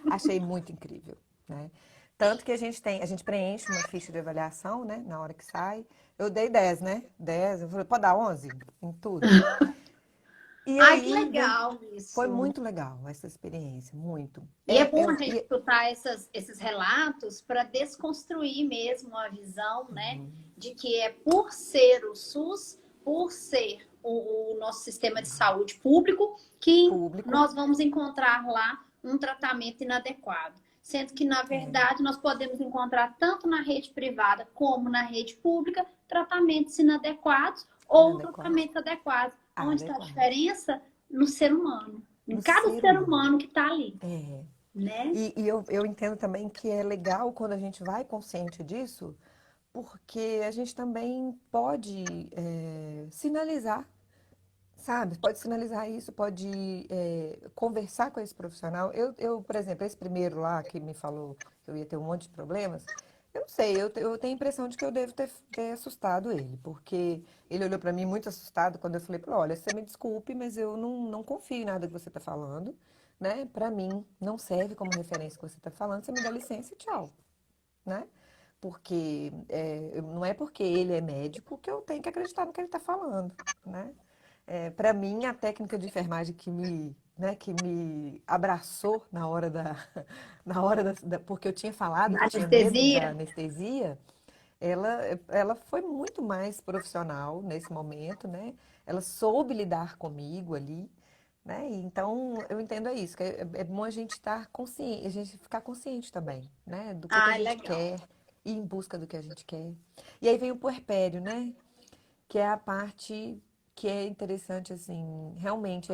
Achei muito incrível, né? Tanto que a gente preenche uma ficha de avaliação, né, na hora que sai. Eu dei 10, né? 10, eu falei, pode dar 11 em tudo. E Ai, que aí legal foi isso. muito legal essa experiência, muito. E é bom a gente escutar esses relatos para desconstruir mesmo a visão, né, de que é por ser o SUS, por ser o nosso sistema de saúde público, que Público. nós vamos encontrar lá um tratamento inadequado. Sendo que, na É, verdade, nós podemos encontrar tanto na rede privada como na rede pública tratamentos inadequados ou inadequado. tratamentos adequados. Onde está a Adequado. diferença? No ser humano, em No cada ser ser humano. humano que está ali, É. né? E eu entendo também que é legal quando a gente vai consciente disso, porque a gente também pode sinalizar, sabe? Pode sinalizar isso, pode conversar com esse profissional. Por exemplo, esse primeiro lá que me falou que eu ia ter um monte de problemas, eu não sei, eu tenho a impressão de que eu devo ter assustado ele, porque ele olhou para mim muito assustado quando eu falei para ele, olha, você me desculpe, mas eu não confio em nada que você está falando, né? Para mim, não serve como referência o que você está falando, você me dá licença e tchau, né? Porque não é porque ele é médico que eu tenho que acreditar no que ele está falando, né? Para mim, a técnica de enfermagem que me abraçou na hora na hora porque eu tinha falado que tinha medo da Anestesia. anestesia, ela foi muito mais profissional nesse momento, né? Ela soube lidar comigo ali, né? E então, eu entendo isso, que é bom a gente estar consciente, a gente ficar consciente também, né? Do que a Ah, gente legal. quer, ir em busca do que a gente quer. E aí vem o puerpério, né? Que é a parte que é interessante, assim, realmente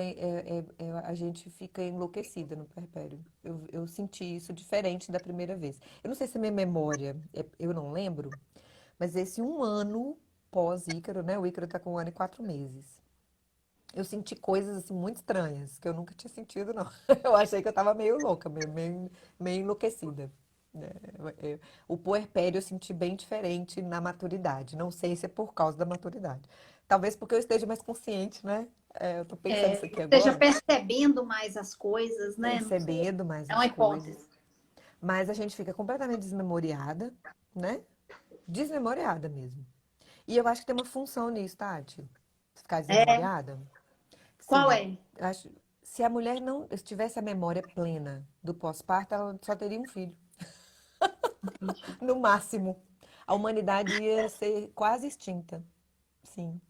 a gente fica enlouquecida no puerpério. Eu senti isso diferente da primeira vez. Eu não sei se a minha memória, eu não lembro, mas esse um ano pós-Ícaro, né? O Ícaro tá com 1 ano e 4 meses. Eu senti coisas, assim, muito estranhas, que eu nunca tinha sentido, não. Eu achei que eu tava meio louca, meio enlouquecida, né? O puerpério eu senti bem diferente na maturidade. Não sei se é por causa da maturidade. Talvez porque eu esteja mais consciente, né? Eu tô pensando isso aqui Esteja agora, percebendo mais as coisas, né? Não sei. percebendo mais É uma as coisas. hipótese. Mas a gente fica completamente desmemoriada, né? Desmemoriada mesmo. E eu acho que tem uma função nisso, Tati. Ficar É. desmemoriada. Qual Sim, é? acho. Se a mulher não tivesse a memória plena do pós-parto, ela só teria um filho, Entendi. no máximo. A humanidade ia ser quase extinta. Sim.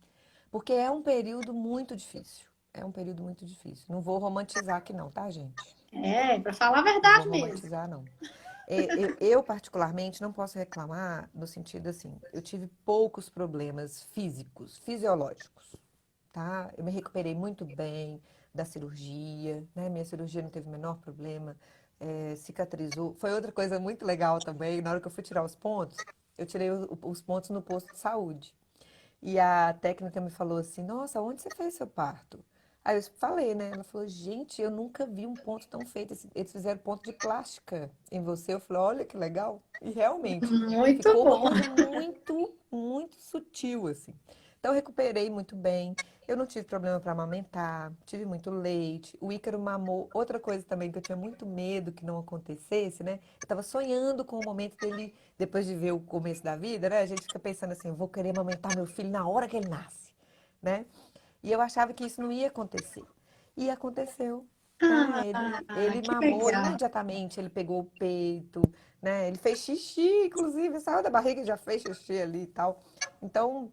Porque é um período muito difícil. É um período muito difícil. Não vou romantizar aqui não, tá, gente? É, para falar a Não vou verdade mesmo. romantizar, não. Eu, particularmente, não posso reclamar no sentido assim, eu tive poucos problemas físicos, fisiológicos, tá? Eu me recuperei muito bem da cirurgia, né? Minha cirurgia não teve o menor problema, cicatrizou. Foi outra coisa muito legal também, na hora que eu fui tirar os pontos, eu tirei os pontos no posto de saúde. E a técnica me falou assim, nossa, onde você fez seu parto? Aí eu falei, né? Ela falou, gente, eu nunca vi um ponto tão feito. Eles fizeram ponto de plástica em você. Eu falei, olha que legal. E realmente, Muito ficou uma bom. coisa muito, muito sutil, assim. Então, eu recuperei muito bem. Eu não tive problema para amamentar, tive muito leite. O Ícaro mamou. Outra coisa também que eu tinha muito medo que não acontecesse, né? Eu estava sonhando com o momento dele, depois de ver o começo da vida, né? A gente fica pensando assim, eu vou querer amamentar meu filho na hora que ele nasce, né? E eu achava que isso não ia acontecer. E aconteceu, né? Ah, Ele que mamou legal. imediatamente, ele pegou o peito, né? Ele fez xixi, inclusive, saiu da barriga e já fez xixi ali e tal. Então,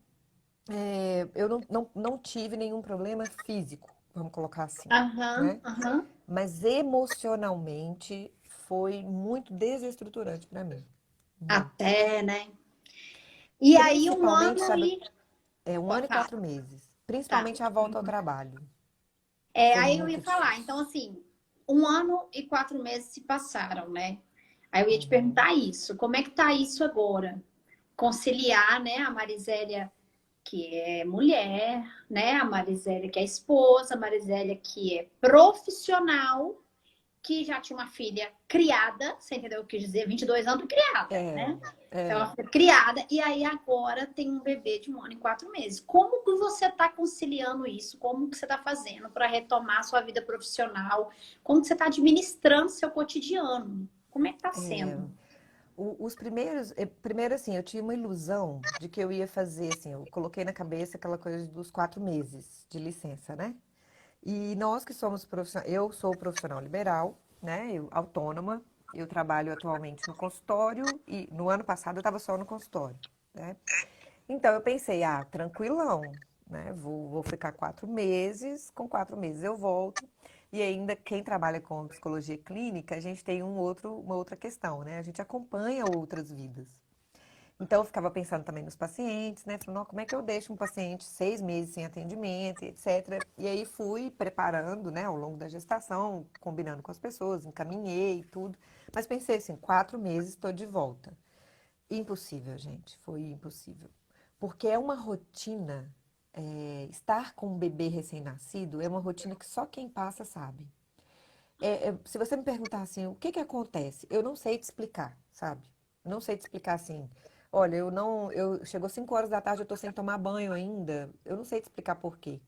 eu não tive nenhum problema físico, vamos colocar assim, Aham, né? aham. Mas emocionalmente foi muito desestruturante para mim. Muito. Até, né? E aí, um Principalmente, ano sabe, e. 1 ano e Fala. 4 meses. Tá. Principalmente a volta ao trabalho. É, Foi aí eu muito ia falar, difícil. então assim, 1 ano e 4 meses se passaram, né? Aí eu ia te Uhum. perguntar isso, como é que tá isso agora? Conciliar, né, a Marisélia que é mulher, né, a Marisélia que é esposa, a Marisélia que é profissional, que já tinha uma filha criada, você entendeu o que eu quis dizer? 22 anos criada, É, né? Então, é. ela foi criada e aí agora tem um bebê de 1 ano e 4 meses. Como que você está conciliando isso? Como que você está fazendo para retomar a sua vida profissional? Como que você está administrando seu cotidiano? Como é que está sendo? Os primeiros, primeiro assim, eu tinha uma ilusão de que eu ia fazer, assim, eu coloquei na cabeça aquela coisa dos 4 meses de licença, né? E nós que somos profissionais, eu sou profissional liberal, né? Eu, autônoma, eu trabalho atualmente no consultório e no ano passado eu estava só no consultório, né? Então eu pensei, tranquilão, né? Vou ficar 4 meses, com 4 meses eu volto. E ainda quem trabalha com psicologia clínica, a gente tem uma outra questão, né? A gente acompanha outras vidas. Então eu ficava pensando também nos pacientes, né? Falando, "Ó, como é que eu deixo um paciente 6 meses sem atendimento, e etc." E aí fui preparando, né, ao longo da gestação, combinando com as pessoas, encaminhei tudo. Mas pensei assim, 4 meses estou de volta. Impossível, gente, foi impossível. Porque é uma rotina, estar com um bebê recém-nascido é uma rotina que só quem passa sabe. Se você me perguntar assim, o que que acontece? Eu não sei te explicar, sabe? Não sei te explicar assim. Olha, chegou 5 horas da tarde, eu tô sem tomar banho ainda. Eu não sei te explicar por quê.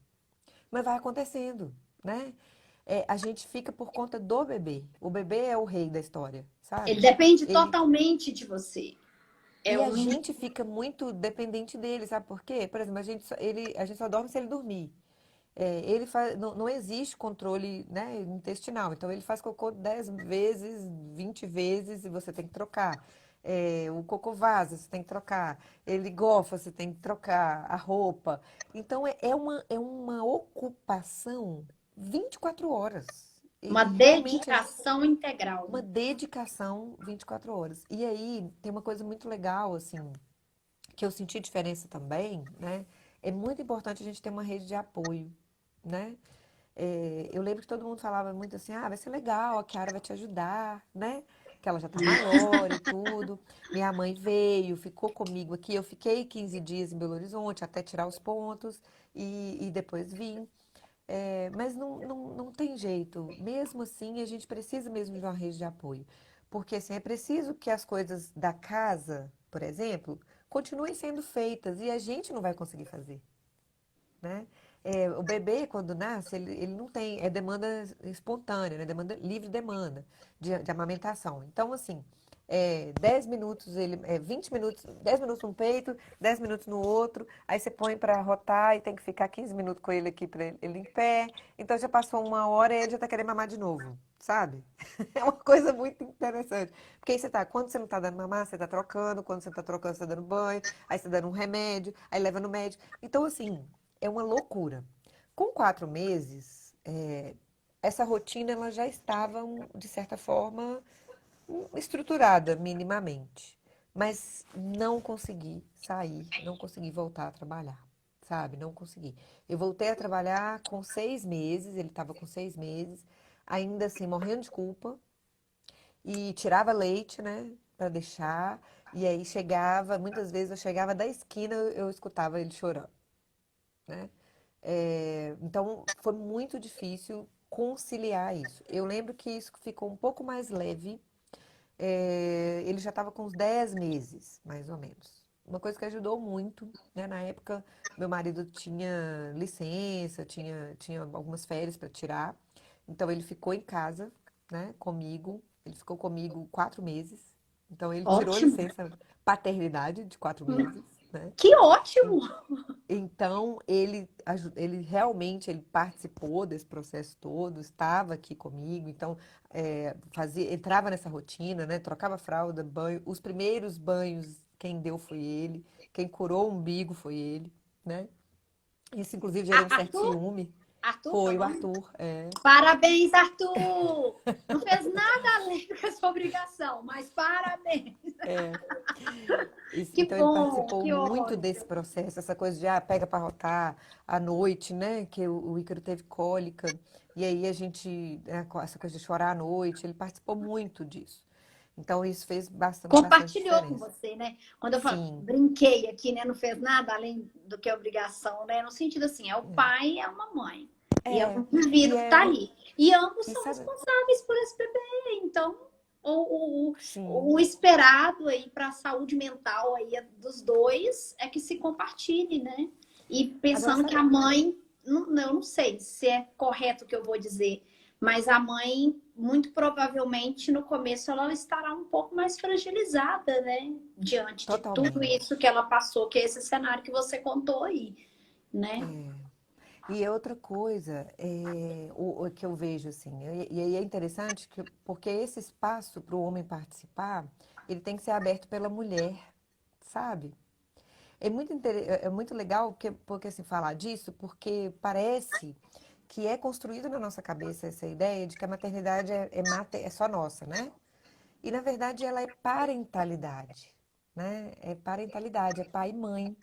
Mas vai acontecendo, né? A gente fica por conta do bebê. O bebê é o rei da história, Ele sabe? depende Ele, totalmente de você. É e a um. gente fica muito dependente dele, sabe por quê? Por exemplo, a gente só dorme se ele dormir. Ele faz, não existe controle, né, intestinal, então ele faz cocô 10 vezes, 20 vezes e você tem que trocar. O cocô vaza, você tem que trocar. Ele gofa, você tem que trocar a roupa. Então é uma ocupação 24 horas. Uma E realmente dedicação integral. uma dedicação 24 horas. E aí tem uma coisa muito legal, assim, que eu senti diferença também, né? É muito importante a gente ter uma rede de apoio, né? Eu lembro que todo mundo falava muito assim, vai ser legal, a Kiara vai te ajudar, né? Que ela já tá maior e tudo. Minha mãe veio, ficou comigo aqui. Eu fiquei 15 dias em Belo Horizonte até tirar os pontos e depois vim. Mas não tem jeito. Mesmo assim, a gente precisa mesmo de uma rede de apoio. Porque assim, é preciso que as coisas da casa, por exemplo, continuem sendo feitas e a gente não vai conseguir fazer, né? O bebê, quando nasce, ele não tem, é demanda espontânea, né? Demanda, livre demanda de amamentação. Então, assim, 10 minutos, 20 minutos, 10 minutos no peito, 10 minutos no outro, aí você põe para rotar e tem que ficar 15 minutos com ele aqui para ele em pé. Então já passou 1 hora e ele já tá querendo mamar de novo, sabe? É uma coisa muito interessante. Porque aí quando você não tá dando mamar, você tá trocando, quando você tá trocando, você tá dando banho, aí você tá dando um remédio, aí leva no médico. Então, assim, é uma loucura. Com 4 meses, essa rotina ela já estava, de certa forma, estruturada minimamente. Mas não consegui sair, não consegui voltar a trabalhar, sabe? Não consegui. Eu voltei a trabalhar com 6 meses, ele estava com 6 meses, ainda assim, morrendo de culpa, e tirava leite, né, para deixar. E aí chegava, muitas vezes eu chegava da esquina, eu escutava ele chorando, né? Então, foi muito difícil conciliar isso. Eu lembro que isso ficou um pouco mais leve. Ele já estava com uns 10 meses, mais ou menos. uma coisa que ajudou muito, né? Na época, meu marido tinha licença, tinha algumas férias para tirar. Então, ele ficou em casa, né, comigo. Ele ficou comigo 4 meses. Então, ele tirou Ótimo. licença paternidade de 4 meses, né? Que ótimo! Então, ele realmente ele participou desse processo todo, estava aqui comigo, então entrava nessa rotina, né? Trocava fralda, banho. Os primeiros banhos, quem deu foi ele, quem curou o umbigo foi ele, né? Isso, inclusive, gerou um certo Arthur? ciúme. Arthur, que é o Foi o nome? Arthur, é. Parabéns, Arthur! Não fez nada além da sua obrigação, mas parabéns! É. Que Então ele bom, participou que muito desse ótimo! processo, essa coisa de pega para rotar à noite, né? Que o Ícaro teve cólica, e aí a gente, né, com essa coisa de chorar à noite, ele participou muito disso. Então isso fez bastante Compartilhou com diferença. você, né? Quando eu falo, Sim, brinquei aqui, né? Não fez nada além do que obrigação, né? No sentido assim, é o pai e é uma mãe. E é um e indivíduo que tá é, ali. E ambos e são sabe, responsáveis por esse bebê. Então, o sim, esperado aí para a saúde mental aí dos dois é que se compartilhe, né? E agora pensando que a sabe, mãe, eu não sei se é correto o que eu vou dizer, mas a mãe, muito provavelmente, no começo, ela estará um pouco mais fragilizada, né? Diante de tudo totalmente. isso que ela passou, que é esse cenário que você contou aí, né? É. E é outra coisa o que eu vejo assim, e aí é interessante porque esse espaço para o homem participar, ele tem que ser aberto pela mulher, sabe? É muito legal porque assim, falar disso, porque parece que é construído na nossa cabeça essa ideia de que a maternidade é só nossa, né? E na verdade ela é parentalidade, né? É parentalidade, é pai e mãe.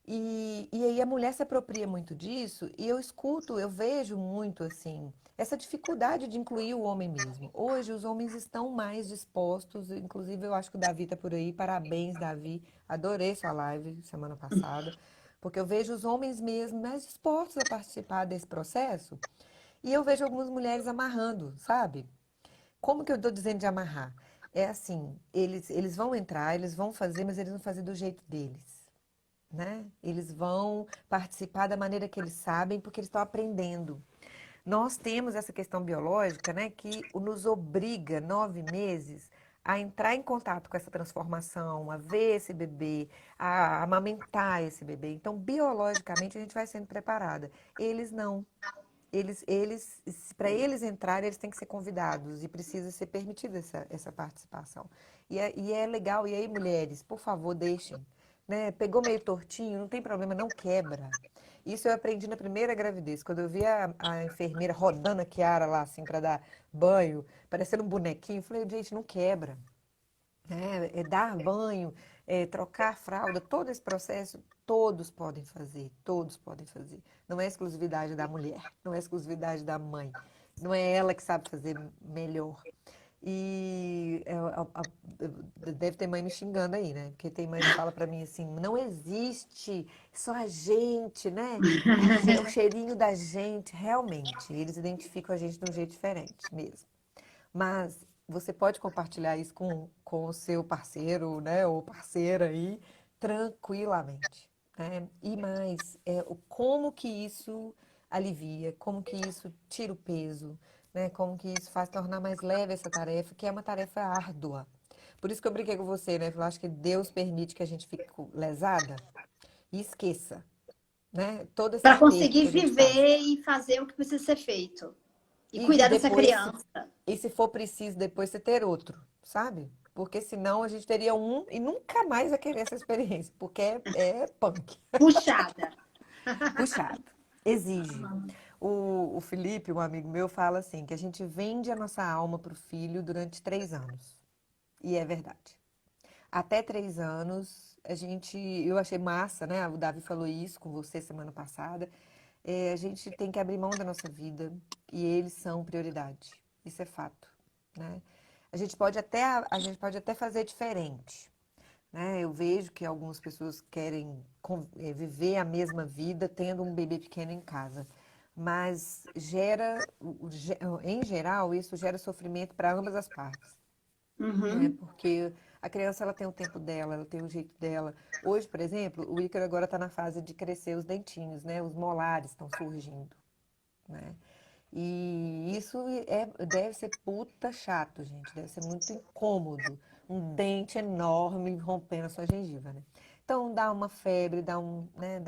E aí a mulher se apropria muito disso, e eu escuto, eu vejo muito assim, essa dificuldade de incluir o homem mesmo. Hoje os homens estão mais dispostos, inclusive eu acho que o Davi está por aí, parabéns, Davi, adorei sua live semana passada, porque eu vejo os homens mesmo mais dispostos a participar desse processo, e eu vejo algumas mulheres amarrando, sabe? Como que eu estou dizendo de amarrar? É assim, eles vão entrar, eles vão fazer, mas eles vão fazer do jeito deles, né? Eles vão participar da maneira que eles sabem, porque eles estão aprendendo. Nós temos essa questão biológica, né, que nos obriga 9 meses a entrar em contato com essa transformação, a ver esse bebê, a amamentar esse bebê. Então, biologicamente, a gente vai sendo preparada. Eles não. Para eles entrarem, eles têm que ser convidados e precisa ser permitida essa participação. E é legal. E aí, mulheres, por favor, deixem. Né? Pegou meio tortinho, não tem problema, não quebra. Isso eu aprendi na primeira gravidez. Quando eu vi a enfermeira rodando a Kiara lá, assim, para dar banho, parecendo um bonequinho, eu falei, gente, não quebra. É dar banho, trocar fralda, todo esse processo, todos podem fazer, todos podem fazer. Não é exclusividade da mulher, não é exclusividade da mãe, não é ela que sabe fazer melhor. E deve ter mãe me xingando aí, né? Porque tem mãe que fala pra mim assim, não existe, só a gente, né? O cheirinho da gente, realmente, eles identificam a gente de um jeito diferente mesmo. Mas você pode compartilhar isso com o seu parceiro, né, ou parceira aí, tranquilamente, né? E mais, como que isso alivia, como que isso tira o peso, né? Como que isso faz tornar mais leve essa tarefa, que é uma tarefa árdua. Por isso que eu brinquei com você, né? Eu acho que Deus permite que a gente fique lesada e esqueça, né? Todo esse Para aperto que conseguir a gente passa. viver e fazer o que precisa ser feito. E E cuidar dessa depois, criança. e se for preciso, depois você ter outro, sabe? Porque senão a gente teria um e nunca mais vai querer essa experiência, porque é punk, Puxada. puxado, exige. O Felipe, um amigo meu, fala assim, que a gente vende a nossa alma para o filho durante 3 anos. E é verdade. Até 3 anos, eu achei massa, né? O Davi falou isso com você semana passada. A gente tem que abrir mão da nossa vida e eles são prioridade. Isso é fato, né? A gente pode até fazer diferente, né? Eu vejo que algumas pessoas querem viver a mesma vida tendo um bebê pequeno em casa, mas em geral, isso gera sofrimento para ambas as partes. né? Uhum. Porque a criança ela tem o tempo dela, ela tem o jeito dela. Hoje, por exemplo, o Ícaro agora está na fase de crescer os dentinhos, né? Os molares estão surgindo, né? E isso deve ser puta chato, gente. Deve ser muito incômodo. Um dente enorme rompendo a sua gengiva, né? Então dá uma febre, dá um, né,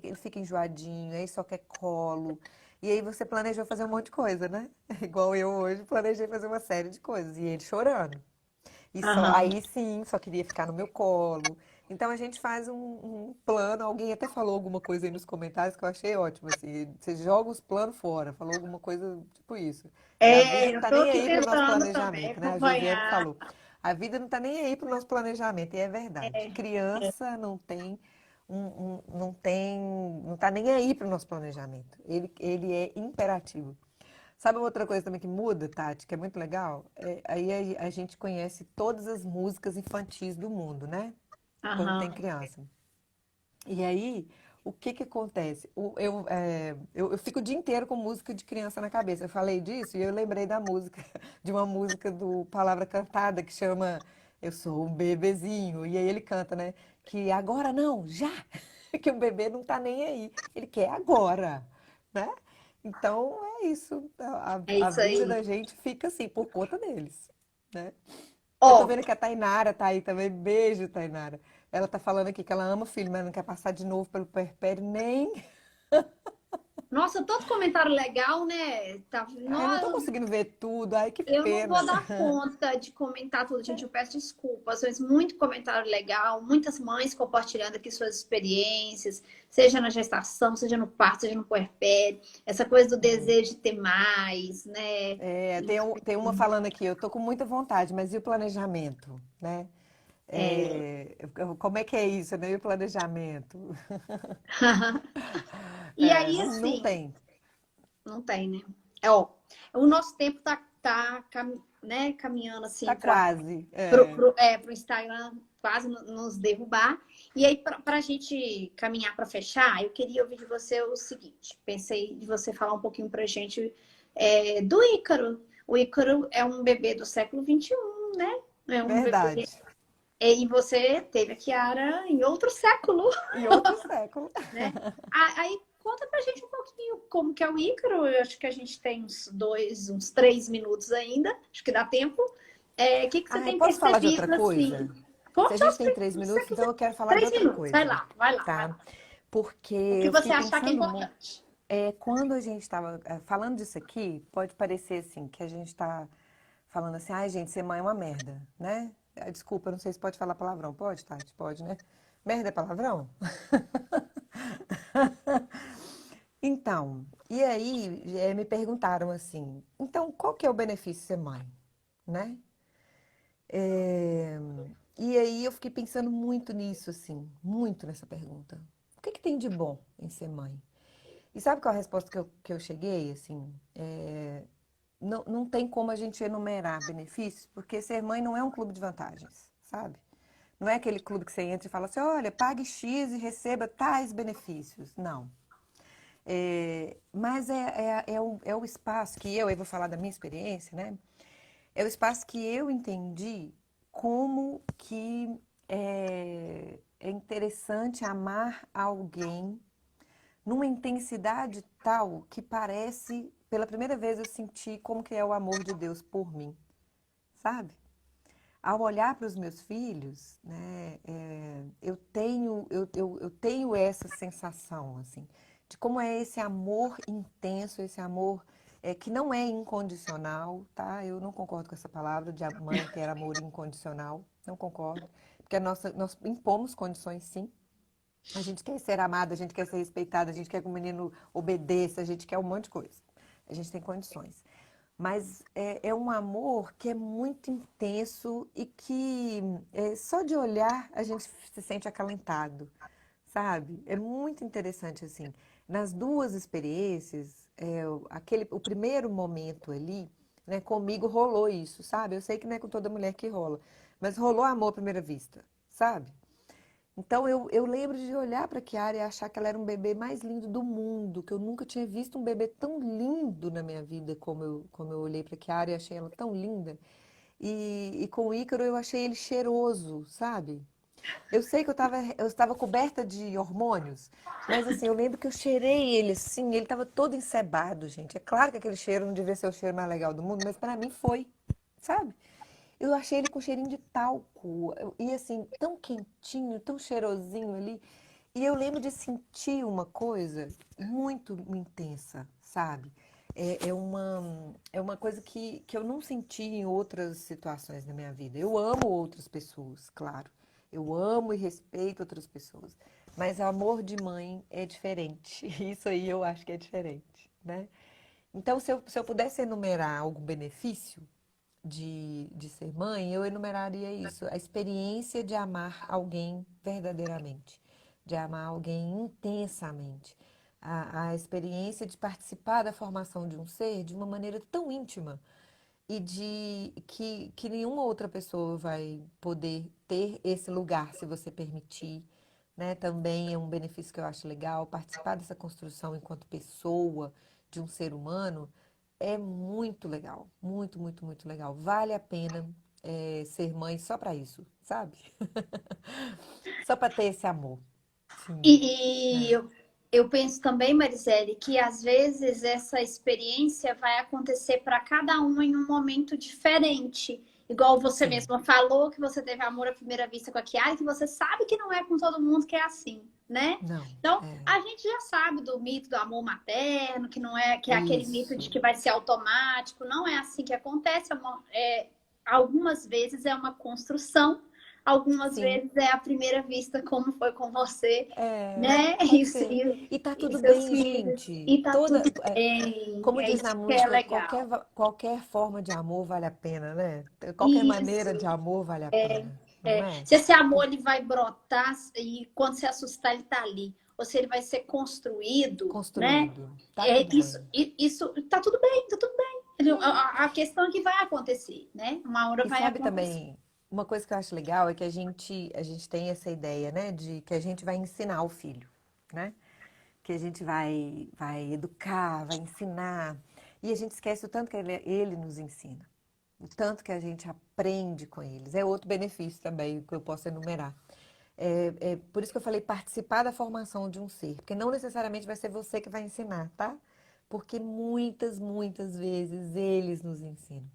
ele fica enjoadinho, aí só quer colo. E aí você planejou fazer um monte de coisa, né? Igual eu hoje planejei fazer uma série de coisas. E ele chorando. E só, Aham. aí sim, só queria ficar no meu colo. Então a gente faz um plano. Alguém até falou alguma coisa aí nos comentários que eu achei ótimo, assim. Você joga os planos fora. Falou alguma coisa tipo isso. Que a vida É, não eu tá tô nem aqui aí pro nosso tentando também planejamento, né? A Josiane acompanhar. falou. A vida não tá nem aí pro nosso planejamento. E é verdade. Criança não tem não tá nem aí pro nosso planejamento. Ele é imperativo. Sabe uma outra coisa também que muda, Tati, que é muito legal? Aí a gente conhece todas as músicas infantis do mundo, né? Quando tem Aham. criança. E aí, o que que acontece? Eu fico o dia inteiro com música de criança na cabeça. Eu falei disso e eu lembrei da música, de uma música do Palavra Cantada que chama Eu Sou um Bebezinho. E aí ele canta, né? Que agora não, já! Que o bebê não tá nem aí. Ele quer agora, né? Então é isso. É A isso vida aí. da gente fica assim, por conta deles, né? Eu tô Ó, vendo que a Tainara tá aí também. Beijo, Tainara. Ela tá falando aqui que ela ama o filho, mas não quer passar de novo pelo puerpério nem. nossa, tanto comentário legal, né? Tá, Ai, não tô nossa, conseguindo ver tudo. Ai, que eu não vou pena. dar conta de comentar tudo, gente. Eu peço desculpas, mas muito comentário legal, muitas mães compartilhando aqui suas experiências, seja na gestação, seja no parto, seja no puerpério, essa coisa do desejo de ter mais, né? É, tem uma falando aqui, eu tô com muita vontade, mas e o planejamento, né? É, Como é que é isso, né? E o planejamento? e aí, Não assim, tem. não tem, né? É, ó, o nosso tempo né, caminhando Tá assim para quase. pro Instagram quase nos derrubar. E aí, para a gente caminhar para fechar, eu queria ouvir de você o seguinte: pensei de você falar um pouquinho para a gente do Ícaro. O Ícaro é um bebê do século XXI, né? É um bebê. Verdade. E você teve a Kiara em outro século, E outro século. né? Aí conta pra gente um pouquinho como que é o Ícaro. Eu acho que a gente tem uns 3 minutos ainda. Acho que dá tempo. O que você Ai, tem posso falar de outra percebido assim? coisa? Se a Conte gente aos tem que três você minutos, então quiser. eu quero falar de Três outra minutos. Vai coisa, lá, vai lá, vai tá? lá. Porque O que eu fiquei você achar que é pensando, importante. quando a gente estava falando disso aqui, pode parecer assim, que a gente está falando assim, ai gente, ser mãe é uma merda, né? Desculpa, não sei se pode falar palavrão. Pode, Tati? Pode, né? Merda é palavrão? Então, e aí me perguntaram assim, então qual que é o benefício de ser mãe, né? É, E aí eu fiquei pensando muito nisso, assim, muito nessa pergunta. O que que tem de bom em ser mãe? E sabe qual é a resposta que eu cheguei, assim? Não tem como a gente enumerar benefícios, porque ser mãe não é um clube de vantagens, sabe? Não é aquele clube que você entra e fala assim, olha, pague X e receba tais benefícios. Não. Mas é o espaço que eu vou falar da minha experiência, né? É o espaço que eu entendi como que é interessante amar alguém numa intensidade tal que parece, pela primeira vez eu senti como que é o amor de Deus por mim, sabe? Ao olhar para os meus filhos, né, eu tenho essa sensação, assim, de como é esse amor intenso, esse amor que não é incondicional, tá? Eu não concordo com essa palavra de a mãe ter amor incondicional, não concordo, porque nós impomos condições, sim. A gente quer ser amada, a gente quer ser respeitada, a gente quer que o menino obedeça, a gente quer um monte de coisa. A gente tem condições. Mas é um amor que é muito intenso e que só de olhar a gente se sente acalentado, sabe? É muito interessante assim. Nas duas experiências, o primeiro momento ali, né, comigo rolou isso, sabe? Eu sei que não é com toda mulher que rola, mas rolou amor à primeira vista, sabe? Então eu lembro de olhar para a Kiara e achar que ela era um bebê mais lindo do mundo, que eu nunca tinha visto um bebê tão lindo na minha vida como eu olhei para a Kiara e achei ela tão linda. E com o Ícaro eu achei ele cheiroso, sabe? Eu sei que eu estava coberta de hormônios, mas assim, eu lembro que eu cheirei ele assim, ele estava todo encebado, gente. É claro que aquele cheiro não devia ser o cheiro mais legal do mundo, mas para mim foi, sabe? Eu achei ele com cheirinho de talco, e assim, tão quentinho, tão cheirosinho ali. E eu lembro de sentir uma coisa muito intensa, sabe? É uma coisa que eu não senti em outras situações na minha vida. Eu amo outras pessoas, claro. Eu amo e respeito outras pessoas. Mas amor de mãe é diferente. Isso aí eu acho que é diferente, né? Então, se eu pudesse enumerar algum benefício de ser mãe, eu enumeraria isso, a experiência de amar alguém verdadeiramente, de amar alguém intensamente, a experiência de participar da formação de um ser de uma maneira tão íntima e de que nenhuma outra pessoa vai poder ter esse lugar se você permitir. Né? Também é um benefício que eu acho legal, participar dessa construção enquanto pessoa de um ser humano é muito legal, muito, muito, muito legal. Vale a pena ser mãe só para isso, sabe? Só para ter esse amor. Sim, E né? eu penso também, Marisele, que às vezes essa experiência vai acontecer para cada um em um momento diferente. Igual você Sim, mesma falou que você teve amor à primeira vista com a Kiara, que você sabe que não é com todo mundo que é assim, né? não, Então, é a gente já sabe do mito do amor materno, que não é, que é aquele mito de isso. que vai ser automático. Não é assim que acontece. Algumas vezes é uma construção, algumas Sim, vezes é a primeira vista, como foi com você, né? pode ser. E tá E tudo seus bem, filhos. gente. E tá tudo Toda, bem. como É diz na isso que é música, legal. qualquer forma de amor vale a pena, né? Qualquer Isso. maneira de amor vale a pena, não é? Se esse amor ele vai brotar e quando se assustar ele tá ali, ou se ele vai ser construído, né? Construído. Tá tudo Isso, bem. isso tá tudo bem, tá tudo bem. A questão é que vai acontecer, né? Uma hora E vai sabe acontecer. também, uma coisa que eu acho legal é que a gente tem essa ideia, né, de que a gente vai ensinar o filho, né? Que a gente vai educar, vai ensinar. E a gente esquece o tanto que ele nos ensina, o tanto que a gente aprende com eles. É outro benefício também que eu posso enumerar. É por isso que eu falei participar da formação de um ser, porque não necessariamente vai ser você que vai ensinar, tá? Porque muitas, muitas vezes eles nos ensinam.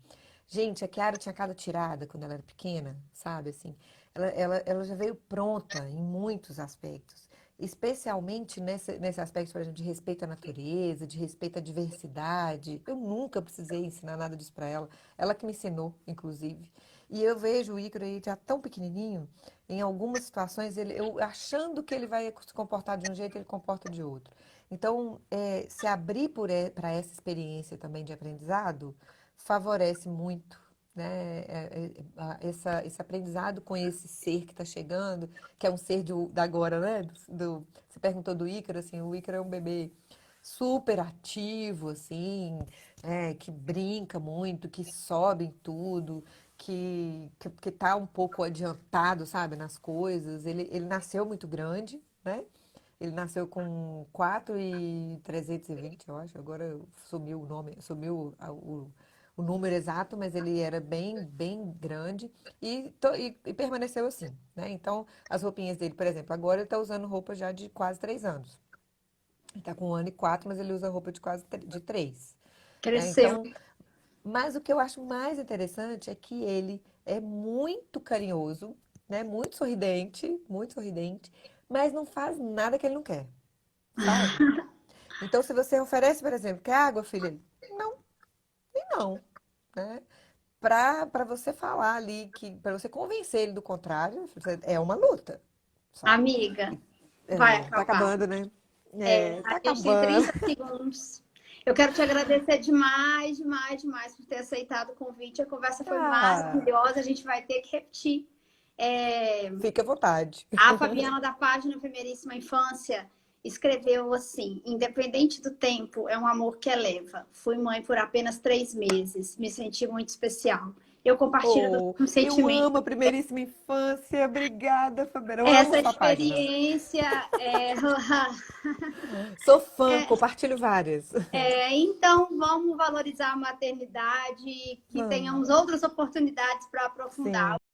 Gente, a Kiara tinha cada tirada quando ela era pequena, sabe? Assim, ela já veio pronta em muitos aspectos. Especialmente nesse aspecto, por exemplo, de respeito à natureza, de respeito à diversidade. Eu nunca precisei ensinar nada disso para ela. Ela que me ensinou, inclusive. E eu vejo o Ícaro aí já tão pequenininho, em algumas situações, eu achando que ele vai se comportar de um jeito, ele comporta de outro. Então, se abrir para essa experiência também de aprendizado favorece muito, né? Esse aprendizado com esse ser que está chegando, que é um ser da agora, né? Você perguntou do Ícaro, assim, o Ícaro é um bebê super ativo, assim, que brinca muito, que sobe em tudo, que tá um pouco adiantado, sabe, nas coisas. Ele nasceu muito grande, né? Ele nasceu com 4.320, eu acho. Agora sumiu o nome, sumiu o número exato, mas ele era bem, bem grande e permaneceu assim, né? Então, as roupinhas dele, por exemplo, agora ele está usando roupa já de quase 3 anos. Ele está com 1 ano e 4, mas ele usa roupa de quase de 3, né? Cresceu. Então, mas o que eu acho mais interessante é que ele é muito carinhoso, né? Muito sorridente, mas não faz nada que ele não quer, sabe? Então, se você oferece, por exemplo, quer água, filha? Ele, não, e não, né? Para você falar ali, para você convencer ele do contrário, é uma luta, sabe? Amiga, E, vai tá acabar. acabando, né? Tá A gente tem acabando. 30 segundos. Eu quero te agradecer demais, demais, demais por ter aceitado o convite. A conversa foi Ah, maravilhosa. A gente vai ter que repetir. É, fique à vontade. A Fabiana da página Primeiríssima Infância escreveu assim: independente do tempo, é um amor que eleva. Fui mãe por apenas 3 meses, me senti muito especial. Eu compartilho do Oh, mesmo eu sentimento. amo a primeiríssima infância. Obrigada, Fabiana. Eu amo Essa sua página. experiência Sou fã, é, compartilho várias. então, vamos valorizar a maternidade, que Vamos. tenhamos outras oportunidades para aprofundar. Sim.